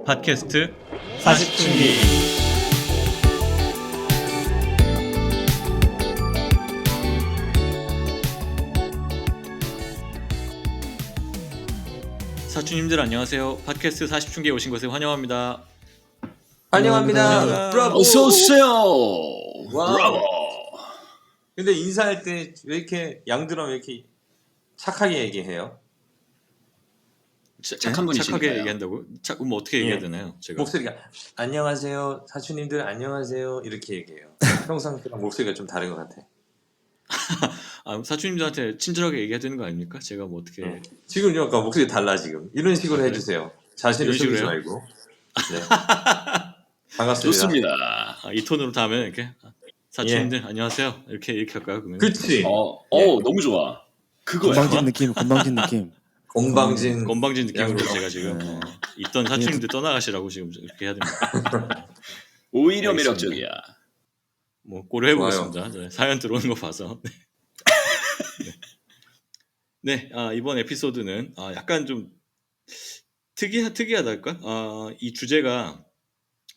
팟캐스트 40중기. 사촌님들 안녕하세요. 팟캐스트 40중기에 오신 것을 환영합니다. 환영합니다. 브라보. 어서 오세요. 와우. 브라보. 근데 인사할 때 왜 이렇게 양들은 왜 이렇게 착하게 얘기해요? 착한 분이시니까요. 착하게 얘기한다고? 뭐 어떻게 얘기해야 되나요? 제가 목소리가 안녕하세요 사촌님들 안녕하세요 이렇게 얘기해요. 평상시랑 목소리가 좀 다른 것 같아. 사촌님들한테 친절하게 얘기해야 되는 거 아닙니까? 제가 뭐 어떻게 지금 약간 목소리 달라 지금. 이런 식으로 그래? 해주세요. 자신을 이런 식으로 속이지 해요? 말고. 네. 반갑습니다. 좋습니다. 이 톤으로 다 하면 이렇게 사촌님들 안녕하세요 이렇게 할까요? 그러면? 그치. 너무 좋아. 그거야. 건방진 느낌. 건방진. 건방진 느낌으로 양들. 제가 지금 있던 사촌님들 떠나가시라고 지금 이렇게 해야 됩니다. 오히려 알겠습니다. 매력적이야. 뭐 고려해보겠습니다. 네, 사연 들어오는 거 봐서. 네, 이번 에피소드는 약간 좀 특이하달까? 이 주제가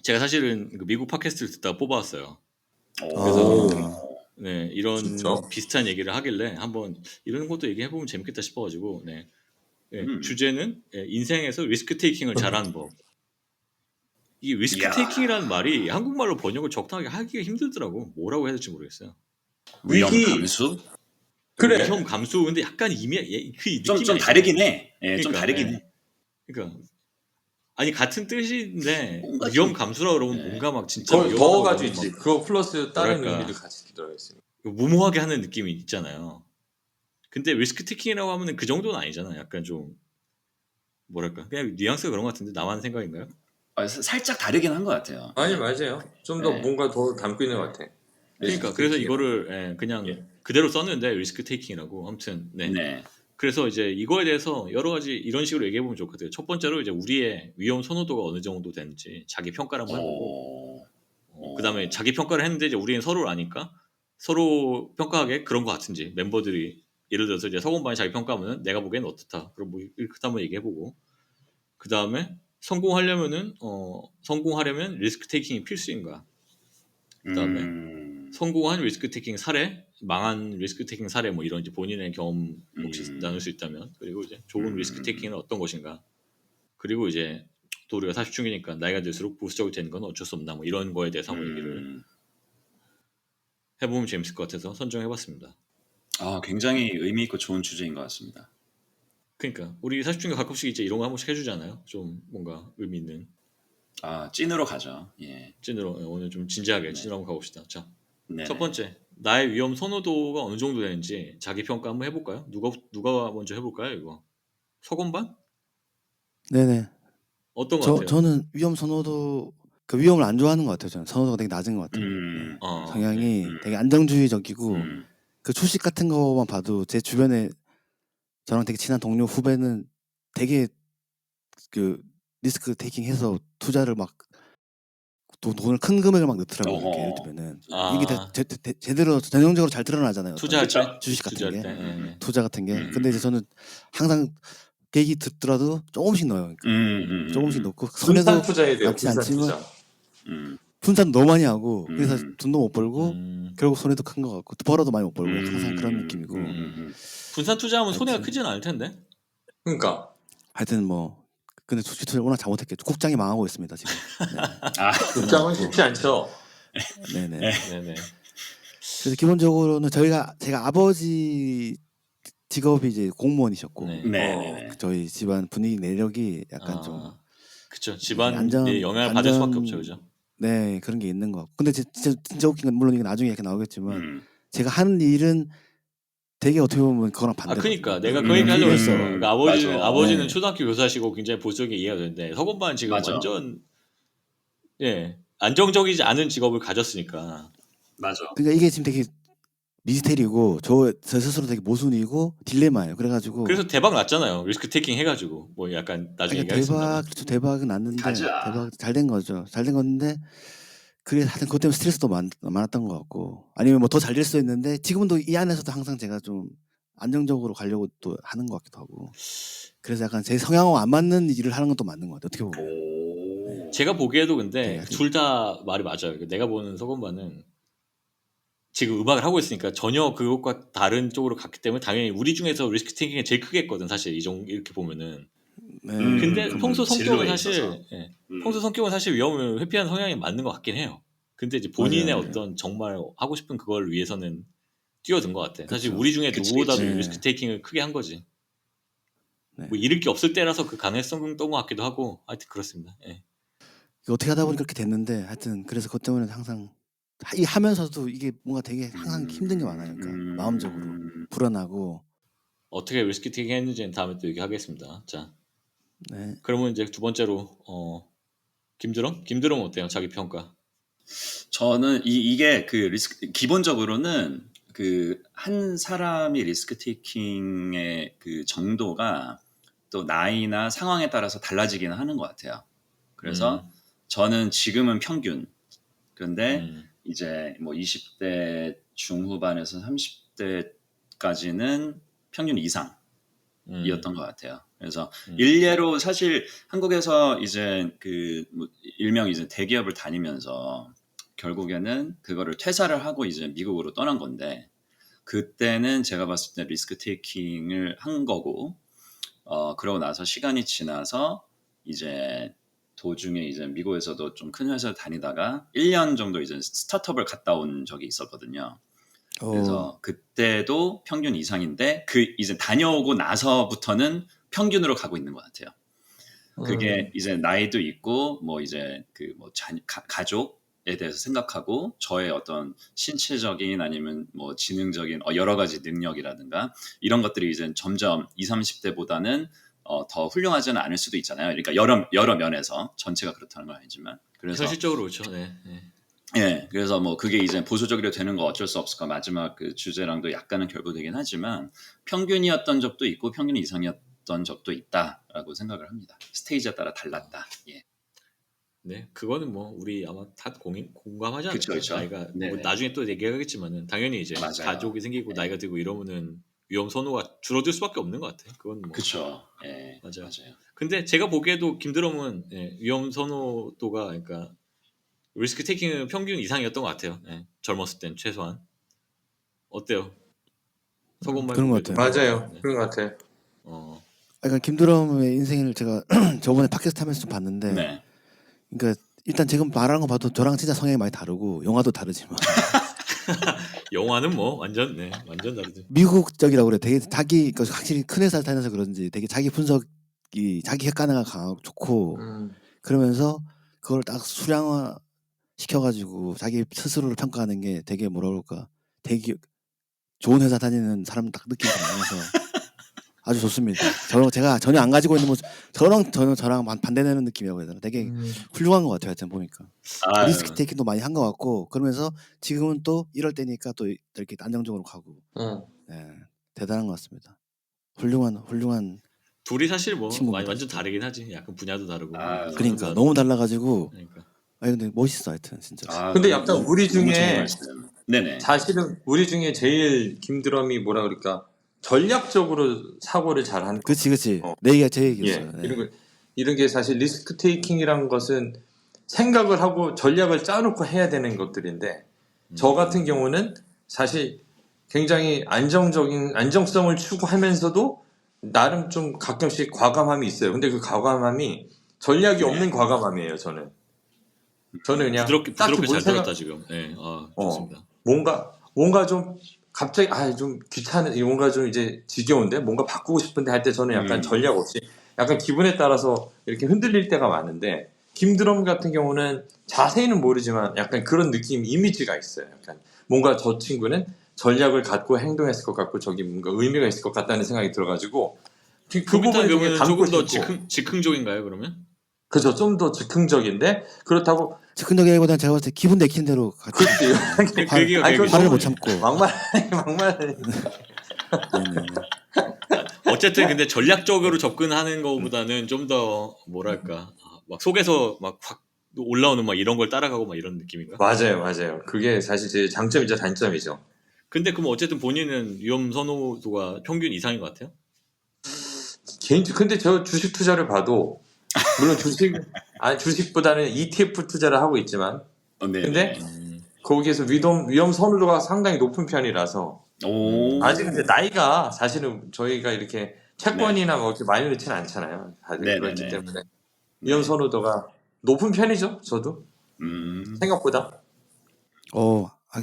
제가 사실은 그 미국 팟캐스트를 듣다가 뽑아왔어요. 그래서 네, 이런 진짜? 비슷한 얘기를 하길래 한번 이런 것도 얘기해보면 재밌겠다 싶어가지고 네, 주제는 인생에서 리스크 테이킹을 잘하는 법. 이 리스크 이야. 테이킹이라는 말이 한국말로 번역을 적당하게 하기가 힘들더라고. 뭐라고 해야 될지 모르겠어요. 위험 위기. 감수? 그래. 위험 감수. 근데 약간 그 느낌이 좀 아니잖아요. 다르긴 해. 좀 그러니까, 다르긴 해. 그러니까 아니 같은 뜻인데 뭔가 위험 좀- 감수라 그러면 네. 뭔가 막 진짜 더 위험하고 가지고 막 있지. 그거 플러스 다른 뭐랄까. 의미를 같이 들어있어요. 무모하게 하는 느낌이 있잖아요. 근데 리스크 테이킹이라고 하면은 그 정도는 아니잖아요. 약간 좀 뭐랄까 그냥 뉘앙스가 그런 것 같은데 나만 생각인가요? 살짝 다르긴 한 것 같아요. 아니 맞아요. 좀 더 네. 뭔가 더 담고 있는 것 같아. 그러니까 리스크 그래서 테이킹이라고. 이거를 그냥 그대로 썼는데 리스크 테이킹이라고 아무튼 네. 네. 그래서 이제 이거에 대해서 여러 가지 이런 식으로 얘기해 보면 좋거든요. 첫 번째로 이제 우리의 위험 선호도가 어느 정도 되는지 자기 평가를 한번 해보고 그다음에 자기 평가를 했는데 이제 우리는 서로를 아니까 서로 평가하게 그런 것 같은지 멤버들이 예를 들어서 이제 서건반이 자기 평가하면은 내가 보기에는 어떻다. 그럼 뭐 이렇게 한번 얘기해보고 그 다음에 성공하려면 리스크 테이킹이 필수인가? 그다음에 성공한 리스크 테이킹 사례, 망한 리스크 테이킹 사례 뭐 이런 이제 본인의 경험 혹시 나눌 수 있다면 그리고 이제 좋은 리스크 테이킹은 어떤 것인가? 그리고 이제 또 우리가 40중이니까 나이가 들수록 보수적이 되는 건 어쩔 수 없나 뭐 이런 거에 대해서 한번 얘기를 해보면 재밌을 것 같아서 선정해봤습니다. 굉장히 의미 있고 좋은 주제인 것 같습니다. 그러니까 우리 40중이 가끔씩 이제 이런 거 한 번씩 해주잖아요. 좀 뭔가 의미 있는 찐으로 가죠. 예. 찐으로 오늘 좀 진지하게 찐으로 한번 가봅시다. 자, 네. 첫 번째 나의 위험 선호도가 어느 정도 되는지 자기 평가 한번 해볼까요? 누가 먼저 해볼까요? 이거 서건반? 네네. 어떤 것 같아요? 저는 위험 선호도 그 위험을 안 좋아하는 것 같아요. 저는 선호도가 되게 낮은 것 같아요. 성향이 되게 안정주의적이고 그 초식 같은 거만 봐도 제 주변에 저랑 되게 친한 동료 후배는 되게 그 리스크 테이킹해서 투자를 막 돈을 큰 금액을 막 넣더라고요. 이렇게 예를 들면은 이게 다 제대로 전형적으로 잘 드러나잖아요. 투자할 때 주식 같은 투자할 게 때. 투자 같은 게. 근데 이제 저는 항상 계획이 듣더라도 조금씩 넣어요. 그러니까 조금씩 넣고 분산 손해도 투자에 대해 많지 분산 않지만 투자. 분산 너무 많이 하고 그래서 돈도 못 벌고 음. 결국 손해도 큰 것 같고 벌어도 많이 못 벌고 항상 그런 느낌이고 분산 투자하면 손해가 하여튼. 크진 않을 텐데. 그러니까 하여튼 뭐 근데 주식 투자를 워낙 잘못했겠죠. 국장이 망하고 있습니다 지금. 국장은 쉽지 않죠. 네네. 네네. 그래서 기본적으로는 제가 아버지 직업이 이제 공무원이셨고 네. 저희 집안 분위기 내력이 약간 좀 그쵸. 집안에 영향을 받을 수밖에 없죠, 그죠? 네 그런 게 있는 것 같고 근데 진짜 웃긴 건 물론 이게 나중에 이렇게 나오겠지만 제가 하는 일은 되게 어떻게 보면 그거랑 반대. 그러니까 내가 그 얘기 하려고 했어. 그러니까 아버지는 네. 초등학교 교사시고 굉장히 보수적인 이해가 되는데 서건반 지금 맞아. 완전 안정적이지 않은 직업을 가졌으니까. 맞아. 그러니까 이게 지금 되게 미스테리고 저 스스로 되게 모순이고 딜레마예요. 그래가지고 그래서 대박 났잖아요. 리스크 테이킹 해가지고 뭐 약간 나중에 그러니까 얘기하겠습니다. 대박은 났는데 가자. 대박 잘 된 거죠. 잘 된 건데 그래서 하여튼 그것 때문에 스트레스도 많았던 것 같고 아니면 뭐 더 잘 될 수도 있는데 지금은 또 이 안에서도 항상 제가 좀 안정적으로 가려고 또 하는 것 같기도 하고 그래서 약간 제 성향하고 안 맞는 일을 하는 건 또 맞는 것 같아요. 어떻게 보면. 오. 제가 보기에도 근데 네. 둘 다 말이 맞아요. 내가 보는 서건반은 지금 음악을 하고 있으니까 전혀 그것과 다른 쪽으로 갔기 때문에 당연히 우리 중에서 리스크 테이킹이 제일 크겠거든 사실 이렇게 보면은. 네. 근데 평소 성격은 진로에 사실 있어서. 평소 성격은 사실 위험을 회피하는 성향이 맞는 것 같긴 해요. 근데 이제 본인의 맞아요. 어떤 정말 하고 싶은 그걸 위해서는 뛰어든 것 같아. 사실 그쵸. 우리 중에 그치, 누구보다도 그치. 리스크 테이킹을 크게 한 거지. 네. 뭐 잃을 게 없을 때라서 그 가능성은 것 같기도 하고 하여튼 그렇습니다. 예. 어떻게 하다 보니 그렇게 됐는데 하여튼 그래서 그것 때문에 항상 이 하면서도 이게 뭔가 되게 항상 힘든 게 많아요. 그러니까 마음적으로 불안하고. 어떻게 리스크 테이킹 했는지는 다음에 또 얘기하겠습니다. 자, 네. 그러면 이제 두 번째로 김드럼 어때요? 자기 평가. 저는 이게 그 리스크 기본적으로는 그 한 사람이 리스크 테이킹의 그 정도가 또 나이나 상황에 따라서 달라지기는 하는 것 같아요. 그래서 저는 지금은 평균. 그런데 이제 뭐 20대 중후반에서 30대까지는 평균 이상이었던 것 같아요. 그래서 일례로 사실 한국에서 이제 그 뭐 일명 이제 대기업을 다니면서 결국에는 그거를 퇴사를 하고 이제 미국으로 떠난 건데 그때는 제가 봤을 때 리스크 테이킹을 한 거고 그러고 나서 시간이 지나서 이제 도중에 이제 미국에서도 좀 큰 회사를 다니다가 1년 정도 이제 스타트업을 갔다 온 적이 있었거든요. 그래서 그때도 평균 이상인데 그 이제 다녀오고 나서부터는 평균으로 가고 있는 것 같아요. 그게 이제 나이도 있고 뭐 이제 그 뭐 가족에 대해서 생각하고 저의 어떤 신체적인 아니면 뭐 지능적인 여러 가지 능력이라든가 이런 것들이 이제 점점 20, 30대보다는 더 훌륭하지는 않을 수도 있잖아요. 그러니까 여러 면에서 전체가 그렇다는 건 아니지만 그래서 현실적으로 그렇죠. 네. 예, 그래서 뭐 그게 이제 보수적으로 되는 거 어쩔 수 없을까 마지막 그 주제랑도 약간은 결부되긴 하지만 평균이었던 적도 있고 평균 이상이었던 적도 있다라고 생각을 합니다. 스테이지에 따라 달랐다. 예. 네, 그거는 뭐 우리 아마 다 공감하지 그쵸, 않을까요? 그쵸. 나이가 뭐 네네. 나중에 또 얘기하겠지만은 당연히 이제 맞아요. 가족이 생기고 네. 나이가 들고 이러면은 위험 선호가 줄어들 수밖에 없는 것 같아. 그건 뭐 그쵸. 예, 맞아요. 맞아요. 근데 제가 보기에도 김드럼은 위험 선호도가 그러니까 리스크 테이킹은 평균 이상이었던 것 같아요. 젊었을 땐 최소한. 어때요? 서건말 그런 것 보기에도 같아요. 그런 것 맞아요. 같아요. 네. 그런 것 같아요. 그러니까 김드럼의 인생을 제가 저번에 팟캐스트 하면서 좀 봤는데 네. 그러니까 일단 지금 말하는 거 봐도 저랑 진짜 성향이 많이 다르고 영화도 다르지만 영화는 뭐 완전 완전 다르죠. 미국적이라고 그래. 되게 자기 그러니까 확실히 큰 회사를 다녀서 그런지 되게 자기 분석이 자기 객관화가 강하고 좋고 그러면서 그걸 딱 수량화 시켜가지고 자기 스스로를 평가하는 게 되게 뭐라 그럴까 되게 좋은 회사 다니는 사람 딱 느낌이 나면서 아주 좋습니다. 제가 전혀 안 가지고 있는 모습 저랑 반대되는 느낌이라고 해야 되나 되게 훌륭한 것 같아요. 하여튼 보니까 아유, 리스크 테이킹도 많이 한 것 같고 그러면서 지금은 또 이럴 때니까 또 이렇게 안정적으로 가고 네, 대단한 것 같습니다. 훌륭한 둘이 사실 뭐 친구입니다, 완전 진짜. 다르긴 하지. 약간 분야도 다르고. 아유, 그러니까 너무 달라가지고 그러니까. 아니 근데 멋있어 하여튼 진짜. 근데 약간 너무, 우리 너무 좋은 중에 말씀. 네네. 사실은 우리 중에 제일 김드럼이 뭐라 그럴까 전략적으로 사고를 잘하는 거. 그치 내 얘기가 제 예, 얘기였어요. 네. 이런 게 사실 리스크 테이킹이라는 것은 생각을 하고 전략을 짜놓고 해야 되는 것들인데 저 같은 경우는 사실 굉장히 안정성을 추구하면서도 나름 좀 가끔씩 과감함이 있어요. 근데 그 과감함이 전략이 없는 과감함이에요. 저는 그냥 부드럽게 딱히 잘 뭘 생각 들었다 지금. 네, 좋습니다. 뭔가 좀 갑자기 좀 귀찮은 뭔가 좀 이제 지겨운데 뭔가 바꾸고 싶은데 할 때 저는 약간 전략 없이 약간 기분에 따라서 이렇게 흔들릴 때가 많은데 김드럼 같은 경우는 자세히는 모르지만 약간 그런 느낌 이미지가 있어요. 약간 뭔가 저 친구는 전략을 갖고 행동했을 것 같고 저기 뭔가 의미가 있을 것 같다는 생각이 들어가지고 그 부분에 되게 그러면 담고 조금 더 싶고 즉흥적인가요 그러면? 그죠 좀 더 즉흥적인데 그렇다고 즉흥적이기보다는 제가 봤을 때 기분 내키는 대로 같이 그렇지 그 얘기가 아니, 그건 화를 너무 못 참고 막말하니 네네네. 어쨌든 근데 전략적으로 접근하는 것보다는 좀 더 뭐랄까 막 속에서 막 확 올라오는 막 이런 걸 따라가고 막 이런 느낌인가? 맞아요. 그게 사실 제 장점이자 단점이죠. 근데 그럼 어쨌든 본인은 위험 선호도가 평균 이상인 것 같아요? 근데 저 주식 투자를 봐도 물론 주식보다는 ETF 투자를 하고 있지만 네. 근데 거기에서 위험 선호도가 상당히 높은 편이라서 아직 근데 나이가 사실은 저희가 이렇게 채권이나 뭐 이렇게 많이 넣지는 않잖아요. 다들 그렇기 때문에 위험 선호도가 높은 편이죠. 저도 생각보다.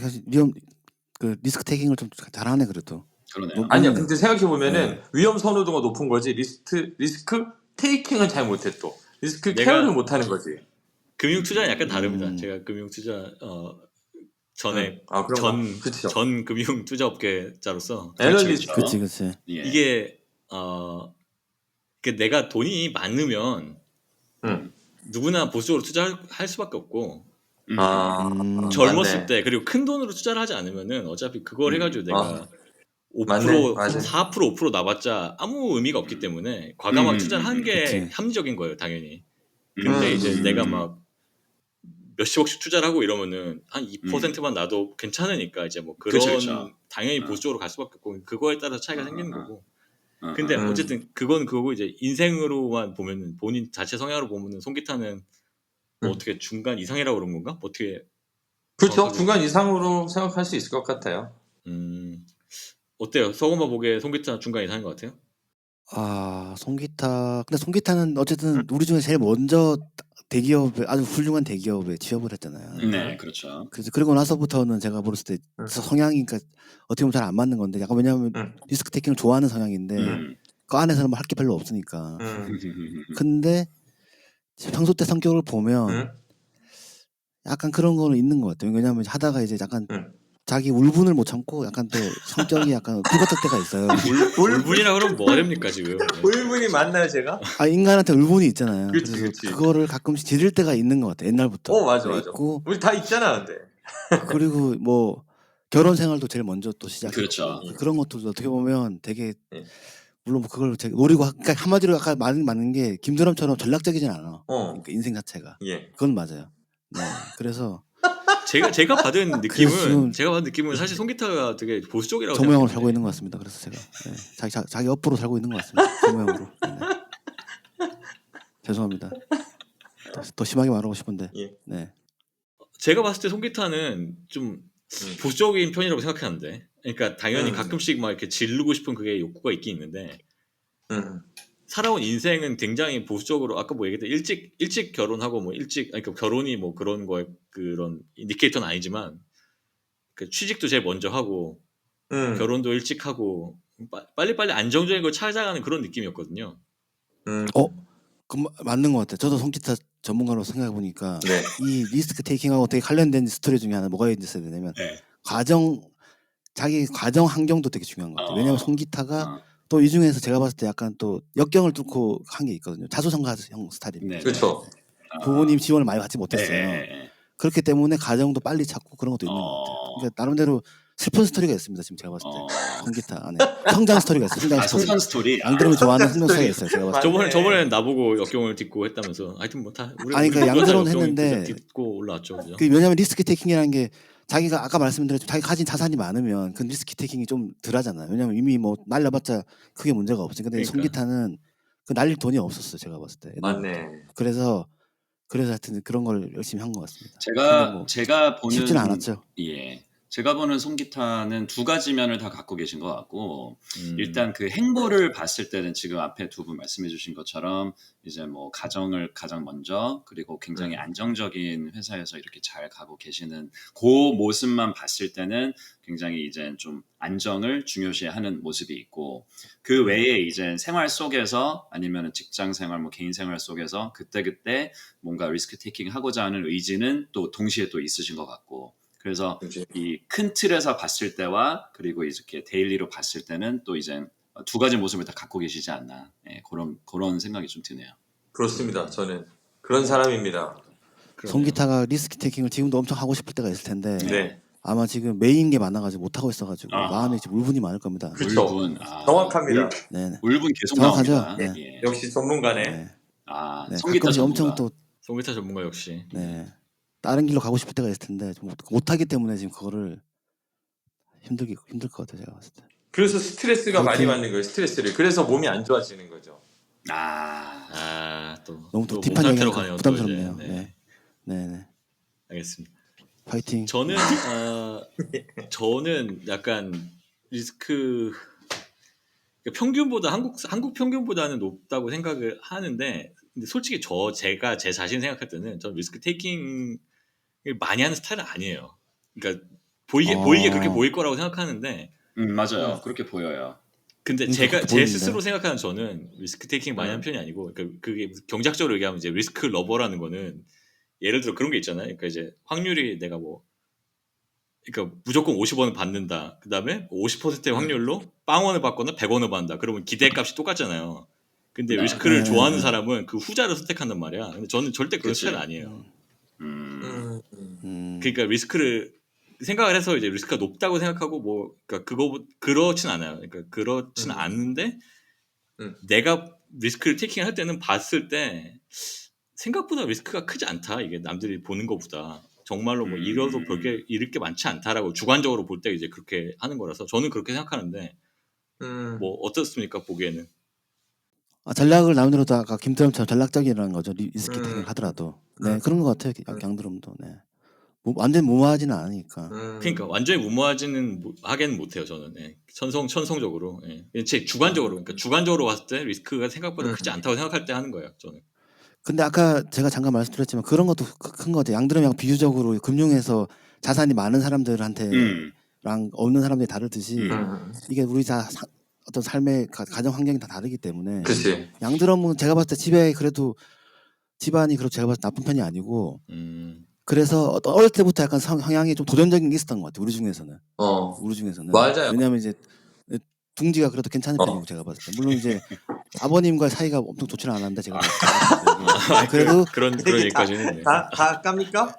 사실 위험 그 리스크 테이킹을 좀 잘하네 그래도. 그러네요. 아니야. 근데 생각해 보면은 위험 선호도가 높은 거지 리스크 테이킹은 잘 못해 또. 리스크 케어를 못하는 거지. 금융 투자는 약간 다릅니다. 제가 금융 투자 전에 그쵸. 전 금융 투자 업계자로서 애널리스트. 그치. 이게 내가 돈이 많으면 누구나 보수적으로 투자할 수밖에 없고 젊었을 맞네. 때 그리고 큰 돈으로 투자를 하지 않으면은 어차피 그걸 해가지고 내가 5% 맞네. 4% 5% 나봤자 아무 의미가 없기 때문에 과감하게 투자를 하는 게 그치. 합리적인 거예요, 당연히. 근데 이제 내가 막 몇십억씩 투자를 하고 이러면은 한 2%만 나도 괜찮으니까 이제 뭐 그런 그쵸. 당연히 보수적으로 갈 수밖에 없고 그거에 따라서 차이가 생기는 거고. 근데 어쨌든 그건 그거고 이제 인생으로만 보면은 본인 자체 성향으로 보면은 송기타는 뭐 어떻게 중간 이상이라고 그런 건가? 어떻게 그렇죠. 정확하게- 중간 이상으로 생각할 수 있을 것 같아요. 어때요? 서건만 보기에 송기타 중간 이상인 것 같아요? 송기타. 근데 송기타는 어쨌든 우리 중에 제일 먼저 대기업에 아주 훌륭한 대기업에 취업을 했잖아요. 네, 그렇죠. 그래서 그리고 나서부터는 제가 봤을 때 성향이 그러니까 어떻게 보면 잘 안 맞는 건데 약간 왜냐하면 리스크 테이킹을 좋아하는 성향인데 그 안에서는 뭐 할 게 별로 없으니까. 근데 평소 때 성격을 보면 약간 그런 거는 있는 것 같아요. 왜냐하면 하다가 이제 약간 자기 울분을 못 참고 약간 또 성격이 약간 불같을 때가 있어요. 울분이라 그러면 뭐가 됩니까 지금? 울분이 맞나요, 제가? 인간한테 울분이 있잖아요. 그치, 그래서 그치. 그거를 가끔씩 지를 때가 있는 것 같아요. 옛날부터. 맞아. 있고 우리 다 있잖아, 근데. 그리고 뭐 결혼 생활도 제일 먼저 또 시작했고 그렇죠. 그런 것도 어떻게 보면 되게 예. 물론 뭐 그걸 제가 노리고 그러니까 한마디로 아까 맞는 게 김드럼처럼 전략적이진 않아. 그러니까 인생 자체가. 예. 그건 맞아요. 네. 그래서 제가 받은 지금 느낌은 사실 송기타가 되게 보수적이라고 정모형으로 생각했는데. 살고 있는 것 같습니다. 그래서 제가 자기 업으로 살고 있는 것 같습니다. 정모형으로. 네. 죄송합니다. 더 심하게 말하고 싶은데. 예. 네. 제가 봤을 때 송기타는 좀 보수적인 편이라고 생각하는데, 그러니까 당연히 가끔씩 막 이렇게 지르고 싶은 그게 욕구가 있긴 있는데, 살아온 인생은 굉장히 보수적으로 아까 뭐 얘기했던 일찍 결혼하고 뭐 그러니까 결혼이 뭐 그런 거에 그런 인디케이터는 아니지만 그 취직도 제일 먼저 하고 결혼도 일찍 하고 빨리빨리 안정적인 걸 찾아가는 그런 느낌이었거든요. 맞는 것 같아요. 저도 송기타 전문가로 생각해 보니까 네. 이 리스크 테이킹하고 되게 관련된 스토리 중에 하나 뭐가 있어야 되냐면 자기 과정 환경도 되게 중요한 것 같아요. 왜냐하면 송기타가 또 이 중에서 제가 봤을 때 약간 또 역경을 뚫고 한 게 있거든요. 자수성가형 스타일입니다. 그렇죠. 부모님 지원을 많이 받지 못했어요. 그렇기 때문에 가정도 빨리 찾고 그런 것도 있는 것 같아요. 그러니까 나름대로 슬픈 스토리가 있습니다. 지금 제가 봤을 때 송기타 안에 성장 스토리가 있어요. 성장 스토리. 안 그러면 좋아하는 성장 스토리가 있어요. 제가 봤을 때. 저번에 나보고 역경을 딛고 했다면서. 하여튼 뭐 다 우리 그러니까 양대로는 했는데 딛고 올라왔죠. 그죠? 왜냐하면 리스크 테이킹이라는 게 자기가 아까 말씀드렸죠. 자기가 가진 자산이 많으면 그 리스크 테이킹이 좀 덜하잖아요. 왜냐하면 이미 뭐 날려봤자 크게 문제가 없으니까. 근데 송기타는 그 날릴 돈이 없었어요. 제가 봤을 때. 맞네. 그래서 하여튼 그런 걸 열심히 한 것 같습니다. 제가 보는 쉽지는 않았죠. 예. 제가 보는 송기타는 두 가지 면을 다 갖고 계신 것 같고 일단 그 행보를 봤을 때는 지금 앞에 두 분 말씀해 주신 것처럼 이제 뭐 가정을 가장 먼저 그리고 굉장히 안정적인 회사에서 이렇게 잘 가고 계시는 그 모습만 봤을 때는 굉장히 이제 좀 안정을 중요시하는 모습이 있고 그 외에 이제 생활 속에서 아니면 직장 생활 뭐 개인 생활 속에서 그때그때 뭔가 리스크 테이킹 하고자 하는 의지는 또 동시에 또 있으신 것 같고 그래서 이 큰 틀에서 봤을 때와 그리고 이렇게 데일리로 봤을 때는 또 이제 두 가지 모습을 다 갖고 계시지 않나 그런 생각이 좀 드네요. 그렇습니다. 저는 그런 사람입니다. 송기타가 리스크 테이킹을 지금도 엄청 하고 싶을 때가 있을 텐데 네. 아마 지금 메인 게 많아가지고 못 하고 있어가지고 마음에 지금 울분이 많을 겁니다. 그렇죠. 울분. 정확합니다. 네. 울분 계속 정확하죠? 나옵니다. 네. 역시 전문가네. 네. 송기타 가끔씩 전문가. 엄청 또 송기타 전문가 역시. 네. 다른 길로 가고 싶을 때가 있을 텐데 좀 못하기 때문에 지금 그거를 힘들 것 같아요. 제가 봤을 때. 그래서 스트레스가 많이 그렇게- 받는 거예요. 스트레스를. 그래서 몸이 안 좋아지는 거죠. 또 너무 또 또 딥한 몸 얘기하니까 상태로 가네요. 또 부담스럽네요. 이제. 네. 네. 알겠습니다. 파이팅. 저는 약간 리스크 평균보다 한국 평균보다는 높다고 생각을 하는데, 근데 솔직히 제가 제 자신 생각할 때는 전 리스크 테이킹을 많이 하는 스타일은 아니에요. 그러니까 보이게 그렇게 보일 거라고 생각하는데, 맞아요. 그렇게 보여요. 근데 그렇게 제가 제 보이는데. 스스로 생각하는 저는 리스크 테이킹 많이 하는 편이 아니고, 그러니까 그게 경제학적으로 얘기하면 이제 리스크 러버라는 거는 예를 들어 그런 게 있잖아요. 그러니까 이제 확률이 내가 그러니까 무조건 50원을 받는다. 그 다음에 50%의 확률로 빵원을 받거나 100원을 받는다. 그러면 기대값이 똑같잖아요. 근데 네. 리스크를 좋아하는 사람은 그 후자를 선택한단 말이야. 근데 저는 절대 그런 그치. 스타일은 아니에요. 음. 그러니까 리스크를 생각을 해서 이제 리스크가 높다고 생각하고 그러니까 그렇진 않아요. 그러니까 그렇진 않은데 내가 리스크를 테이킹할 때는 봤을 때 생각보다 리스크가 크지 않다. 이게 남들이 보는 것보다. 정말로 잃어도 잃을 게 많지 않다라고 주관적으로 볼 때 이제 그렇게 하는 거라서 저는 그렇게 생각하는데 어떻습니까 보기에는? 전략을 나누더라도 아까 김드럼처럼 전략적이라는 거죠. 리스크 테이킹을 하더라도. 네, 그런 것 같아요. 양드럼도. 네. 완전 무모하지는 않으니까. 그러니까 완전히 무모하지는 하게는 못해요 저는. 네. 천성적으로. 네. 제 주관적으로 그러니까 주관적으로 봤을 때 리스크가 생각보다 크지 않다고 생각할 때 하는 거예요 저는. 근데 아까 제가 잠깐 말씀드렸지만 그런 것도 큰 것 같아요. 양드럼이 비유적으로 금융에서 자산이 많은 사람들한테랑 없는 사람들이 다르듯이 이게 우리 다 어떤 삶의 가정 환경이 다 다르기 때문에 그치. 양드럼은 제가 봤을 때 집안이 그렇고 제가 봤을 때 나쁜 편이 아니고 그래서 어릴 때부터 약간 성향이 좀 도전적인 게 있었던 것 같아요. 우리 중에서는. 맞아요. 왜냐하면 이제 둥지가 그래도 괜찮은 편이고 제가 봤을 때 물론 이제 아버님과 사이가 엄청 좋지는 않았는데 제가 봤을 때 그래도 그런 얘기까지는. 다 깝니까?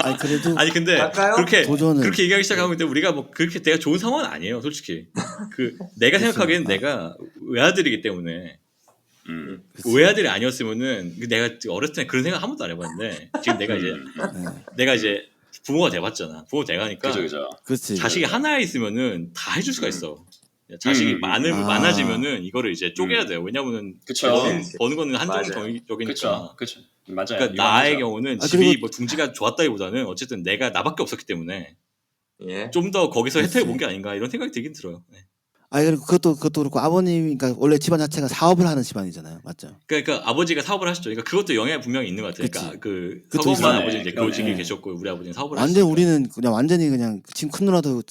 아니 그래도 아니 근데 갈까요? 그렇게 얘기하기 시작하면 근데 우리가 그렇게 내가 좋은 상황은 아니에요 솔직히. 내가 생각하기에는 내가 외아들이기 때문에 외아들이 아니었으면은 내가 어렸을 때 그런 생각 한 번도 안 해봤는데 지금 내가 이제 부모가 돼봤잖아. 부모 돼가니까 그죠. 자식이 하나 있으면은 다 해줄 수가 있어. 자식이 많아지면은 이거를 이제 쪼개야 돼요. 왜냐면은 버는 거는 한정적이니까. 그쵸. 맞아요. 그러니까 나의 경우는 집이 둥지가 좋았다기보다는 어쨌든 내가 나밖에 없었기 때문에 좀 더 거기서 혜택을 본 게 아닌가 이런 생각이 들긴 들어요. 네. 아니 그것도 그렇고 아버님 그러니까 원래 집안 자체가 사업을 하는 집안이잖아요, 맞죠? 그러니까 아버지가 사업을 하셨죠. 그러니까 그것도 영향이 분명히 있는 것 같아요. 그러니까 그 서범한 아버지 이제 교직에 계셨고 우리 아버지는 사업을 하셨어요. 우리는 완전히 그냥 지금 큰 누나도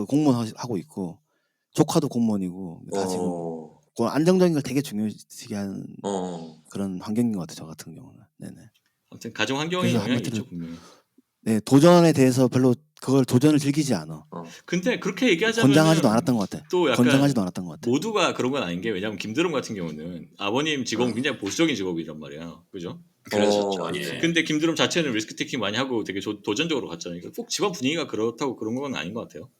공무원 하고 있고 조카도 공무원이고 다 지금 안정적인 걸 되게 중요시하는 그런 환경인 것 같아요. 저 같은 경우는. 네네. 아무튼 가정 환경이 영향이 있죠 분명히. 네, 도전에 대해서 별로 그걸 도전을 즐기지 않아. 근데 그렇게 얘기하자면 건장하지도 않았던 것 같아. 또 약간 건장하지도 않았던 것 같아. 모두가 그런 건 아닌 게 왜냐하면 김드럼 같은 경우는 아버님 직업은 굉장히 보수적인 직업이란 말이야, 그죠? 그렇죠. 근데 김드럼 자체는 리스크 테이킹 많이 하고 되게 도전적으로 갔잖아요. 그러니까 꼭 집안 분위기가 그렇다고 그런 건 아닌 것 같아요.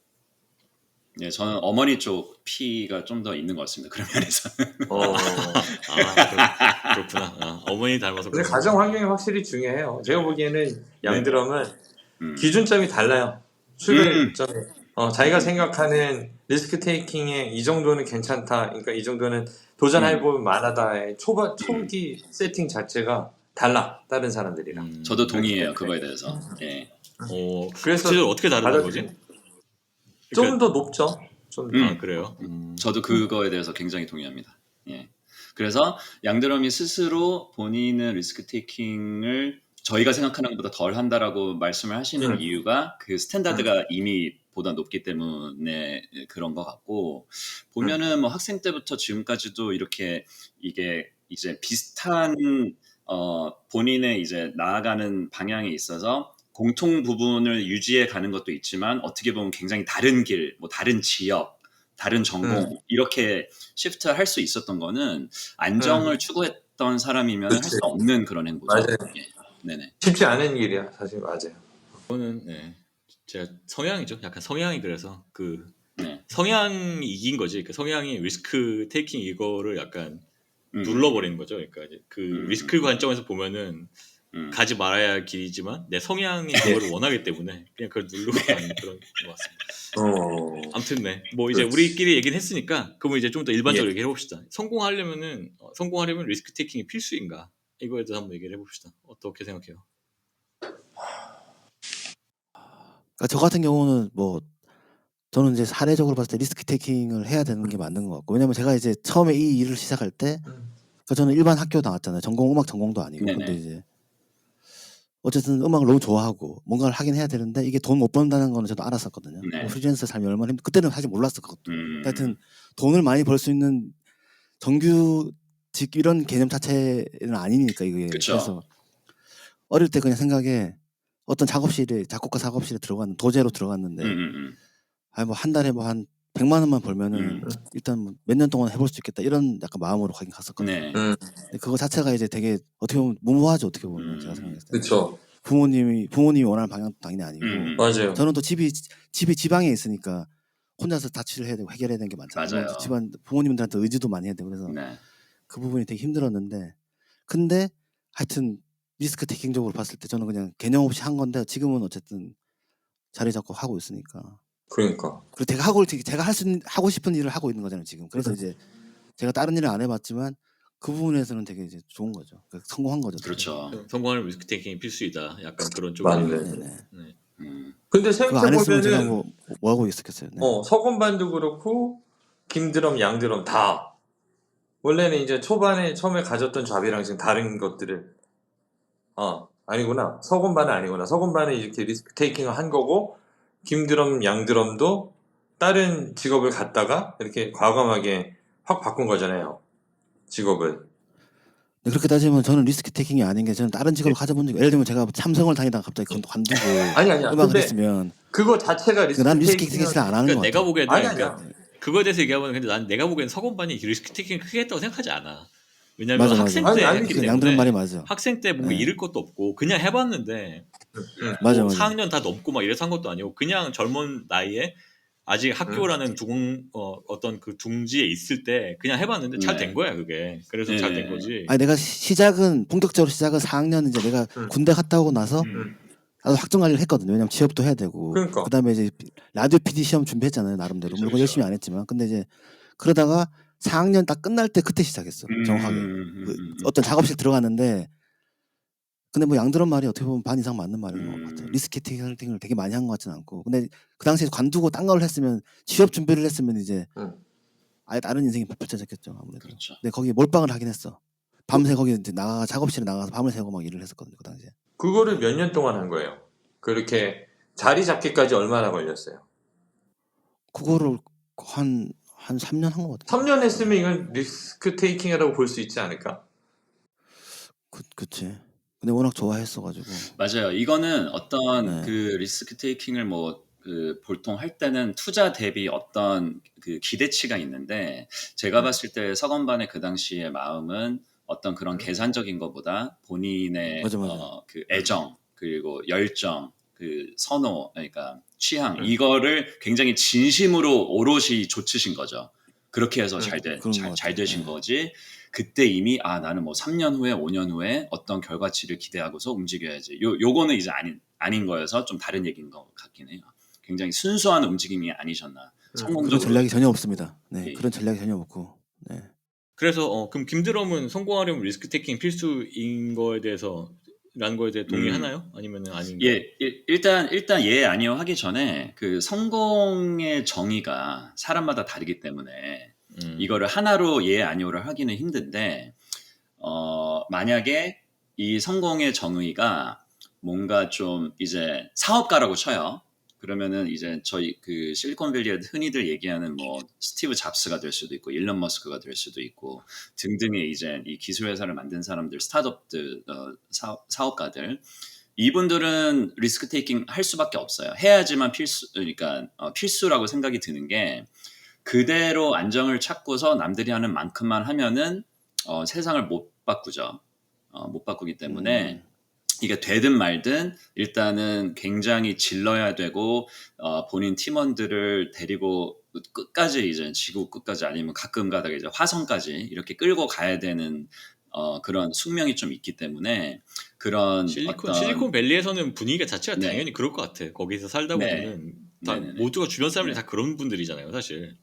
네, 저는 어머니 쪽 피가 좀 더 있는 것 같습니다. 그런 면에서. 그렇구나. 어머니 닮아서. 근데 가정 환경이 확실히 중요해요. 제가 보기에는 양드럼은 기준점이 달라요. 출발점이. 자기가 생각하는 리스크 테이킹에 이 정도는 괜찮다. 그러니까 이 정도는 도전할 부분 만하다의 초기 세팅 자체가 달라. 다른 사람들이랑. 저도 동의해요. 그거에 대해서. 예. 그래서 어떻게 다른 거지? 좀 더 높죠. 그래요? 저도 그거에 대해서 굉장히 동의합니다. 예. 그래서 양드럼이 스스로 본인은 리스크 테이킹을 저희가 생각하는 것보다 덜 한다라고 말씀을 하시는 이유가 그 스탠다드가 이미 보다 높기 때문에 그런 것 같고 보면은 뭐 학생 때부터 지금까지도 이렇게 이게 이제 비슷한 본인의 이제 나아가는 방향에 있어서 공통 부분을 유지해 가는 것도 있지만 어떻게 보면 굉장히 다른 길, 뭐 다른 지역, 다른 전공 이렇게 시프트를 할 수 있었던 거는 안정을 추구했던 사람이면 할 수 없는 그런 행보죠. 맞아요. 예. 네네. 쉽지 않은 일이야, 사실. 맞아요. 저는 제가 성향이죠. 약간 성향이 그래서 성향이 이긴 거지. 그 성향이 리스크 테이킹 이거를 약간 눌러버리는 거죠. 그러니까 그 리스크 관점에서 보면은 가지 말아야 할 길이지만 내 성향이 그거를 원하기 때문에 그냥 그걸 누르고 가는 그런 것 같습니다. 아무튼 네, 뭐 이제 그렇지. 우리끼리 얘기는 했으니까 그러면 이제 좀 더 일반적으로 예. 얘기해 봅시다. 성공하려면 리스크 테이킹이 필수인가? 이거에 대해서 한번 얘기를 해봅시다. 어떻게 생각해요? 그러니까 저 같은 경우는 뭐 저는 이제 사례적으로 봤을 때 리스크 테이킹을 해야 되는 게 맞는 것 같고, 왜냐면 제가 이제 처음에 이 일을 시작할 때 그러니까 저는 일반 학교 나왔잖아요. 음악 전공도 아니고. 네네. 근데 이제 어쨌든 음악을 너무 좋아하고 뭔가를 하긴 해야 되는데 이게 돈 못 번다는 거는 저도 알았었거든요. 네. 뭐 프리랜서 삶이 얼마나 그때는 사실 몰랐어 그것도. 하여튼 돈을 많이 벌 수 있는 정규직 이런 개념 자체는 아니니까 이게. 그쵸. 그래서 어릴 때 그냥 생각에 어떤 작곡가 작업실에 들어갔는데 도제로 들어갔는데 뭐 한 달에 뭐 한 100만 원만 벌면은 일단 뭐 몇 년 동안 해볼 수 있겠다 이런 약간 마음으로 가긴 갔었거든요. 네. 근데 그거 자체가 이제 되게 어떻게 보면 무모하죠. 어떻게 보면 제가 생각했을 때. 그렇죠. 부모님이 원하는 방향도 당연히 아니고. 맞아요. 저는 또 집이 지방에 있으니까 혼자서 자취를 해야 되고 해결해야 되는 게 많잖아요. 맞아요. 뭐 집안 부모님들한테 의지도 많이 해야 되고 그래서 네. 그 부분이 되게 힘들었는데, 근데 하여튼 리스크 테이킹적으로 봤을 때 저는 그냥 개념 없이 한 건데 지금은 어쨌든 자리 잡고 하고 있으니까. 그러니까. 그리고 제가 하고 싶은 일을 하고 있는 거잖아요 지금. 그래서 이제 제가 다른 일을 안 해봤지만 그 부분에서는 되게 이제 좋은 거죠. 그러니까 성공한 거죠. 그렇죠. 성공하려면 리스크 테이킹이 필수이다. 약간 그런 맞네. 쪽이네요. 네네. 네. 근데 그거 안 했으면 제가 생각해보면은 뭐 하고 있었겠어요. 네. 서건반도 그렇고 김드럼, 양드럼 다 원래는 이제 초반에 처음에 가졌던 잡이랑 지금 다른 것들을 아니구나. 서건반은 아니구나. 서건반은 이렇게 리스크 테이킹을 한 거고 김드럼, 양드럼도 다른 직업을 갖다가 이렇게 과감하게 확 바꾼 거잖아요. 직업을. 근데 그렇게 따지면 저는 리스크 테이킹이 아닌 게 저는 다른 직업을 가져본 적이, 예를 들면 제가 삼성을 다니다가 갑자기 그건 관두고 아니야. 음악을 근데 했으면 그거 자체가 리스크 난 리스크 테이킹을 테이킹을 안 하는 그러니까 것 내가 같아요. 보기에는 아니야. 그러니까 그거에 대해서 얘기하면 근데 난 내가 보기엔 서건반이 리스크 테이킹 크게 했다고 생각하지 않아. 왜냐면 맞아. 학생 아니, 때 아니, 했기 그 때문에 양들은 말이 맞아. 학생 때 뭔가 네. 잃을 것도 없고 그냥 해봤는데 맞아. 4학년 다 넘고 막 이래서 한 것도 아니고 그냥 젊은 나이에 아직 학교라는 어떤 그 둥지에 있을 때 그냥 해봤는데 잘 된 거야 그게. 그래서 잘 된 거지. 아니 내가 본격적으로 시작은 4학년 이제 내가 군대 갔다 오고 나서 나도 학점 관리를 했거든요. 왜냐면 취업도 해야 되고. 그러니까. 그다음에 이제 라디오 PD 시험 준비했잖아요. 나름대로. 물론 열심히 안 했지만. 근데 이제 그러다가 4학년 딱 끝날 때 그때 시작했어. 정확하게. 어떤 작업실 들어갔는데, 근데 뭐 양드럼 말이 어떻게 보면 반 이상 맞는 말인 것 같아요. 리스크 테이킹을 되게 많이 한 것 같지는 않고. 근데 그 당시에 관두고 딴 걸 했으면, 취업 준비를 했으면 이제 아예 다른 인생이 펼쳐졌겠죠. 아무래도. 그렇죠. 근데 거기에 몰빵을 하긴 했어. 밤새 거기 이제 작업실에 나가서 밤을 새고 막 일을 했었거든요. 그 당시에. 그거를 몇 년 동안 한 거예요. 그렇게 자리 잡기까지 얼마나 걸렸어요? 그거를 한 3년 한 것 같아요. 3년 했으면 이건 리스크 테이킹이라고 볼 수 있지 않을까? 그치. 근데 워낙 좋아했어가지고. 맞아요. 이거는 어떤 네. 그 리스크 테이킹을 보통 할 때는 투자 대비 어떤 그 기대치가 있는데 제가 봤을 때 서건반의 그 당시의 마음은 어떤 그런 계산적인 것보다 본인의 맞아. 그 애정 그리고 열정 그 선호 그러니까 취향 이거를 굉장히 진심으로 오롯이 좇으신 거죠. 그렇게 해서 잘 되신 거지. 그때 이미 나는 뭐 3년 후에 5년 후에 어떤 결과치를 기대하고서 움직여야지. 요거는 이제 아닌 거여서 좀 다른 얘기인 것 같긴 해요. 굉장히 순수한 움직임이 아니셨나. 성공적으로. 그런 전략이 전혀 없습니다. 네, 그런 전략이 전혀 없고. 네. 그래서 그럼 김드럼은 성공하려면 리스크 테이킹 필수인 거에 대해서 라는 거에 대해 동의하나요? 아니면 아닌가요? 예, 일단 예 아니요 하기 전에 그 성공의 정의가 사람마다 다르기 때문에 이거를 하나로 예 아니오를 하기는 힘든데 만약에 이 성공의 정의가 뭔가 좀 이제 사업가라고 쳐요. 그러면은 이제 저희 그 실리콘밸리에 흔히들 얘기하는 뭐 스티브 잡스가 될 수도 있고 일론 머스크가 될 수도 있고 등등의 이제 이 기술 회사를 만든 사람들, 스타트업들, 사업가들 이분들은 리스크 테이킹 할 수밖에 없어요. 해야지만 그러니까 필수라고 생각이 드는 게 그대로 안정을 찾고서 남들이 하는 만큼만 하면은 세상을 못 바꾸죠. 못 바꾸기 때문에 이게 되든 말든 일단은 굉장히 질러야 되고 본인 팀원들을 데리고 끝까지 이제 지구 끝까지 아니면 가끔 가다가 이제 화성까지 이렇게 끌고 가야 되는 그런 숙명이 좀 있기 때문에 그런 실리콘밸리에서는 분위기가 자체가 네. 당연히 그럴 것 같아. 거기서 살다 네. 보면은 다 네네네. 모두가 주변 사람들이 네. 다 그런 분들이잖아요, 사실.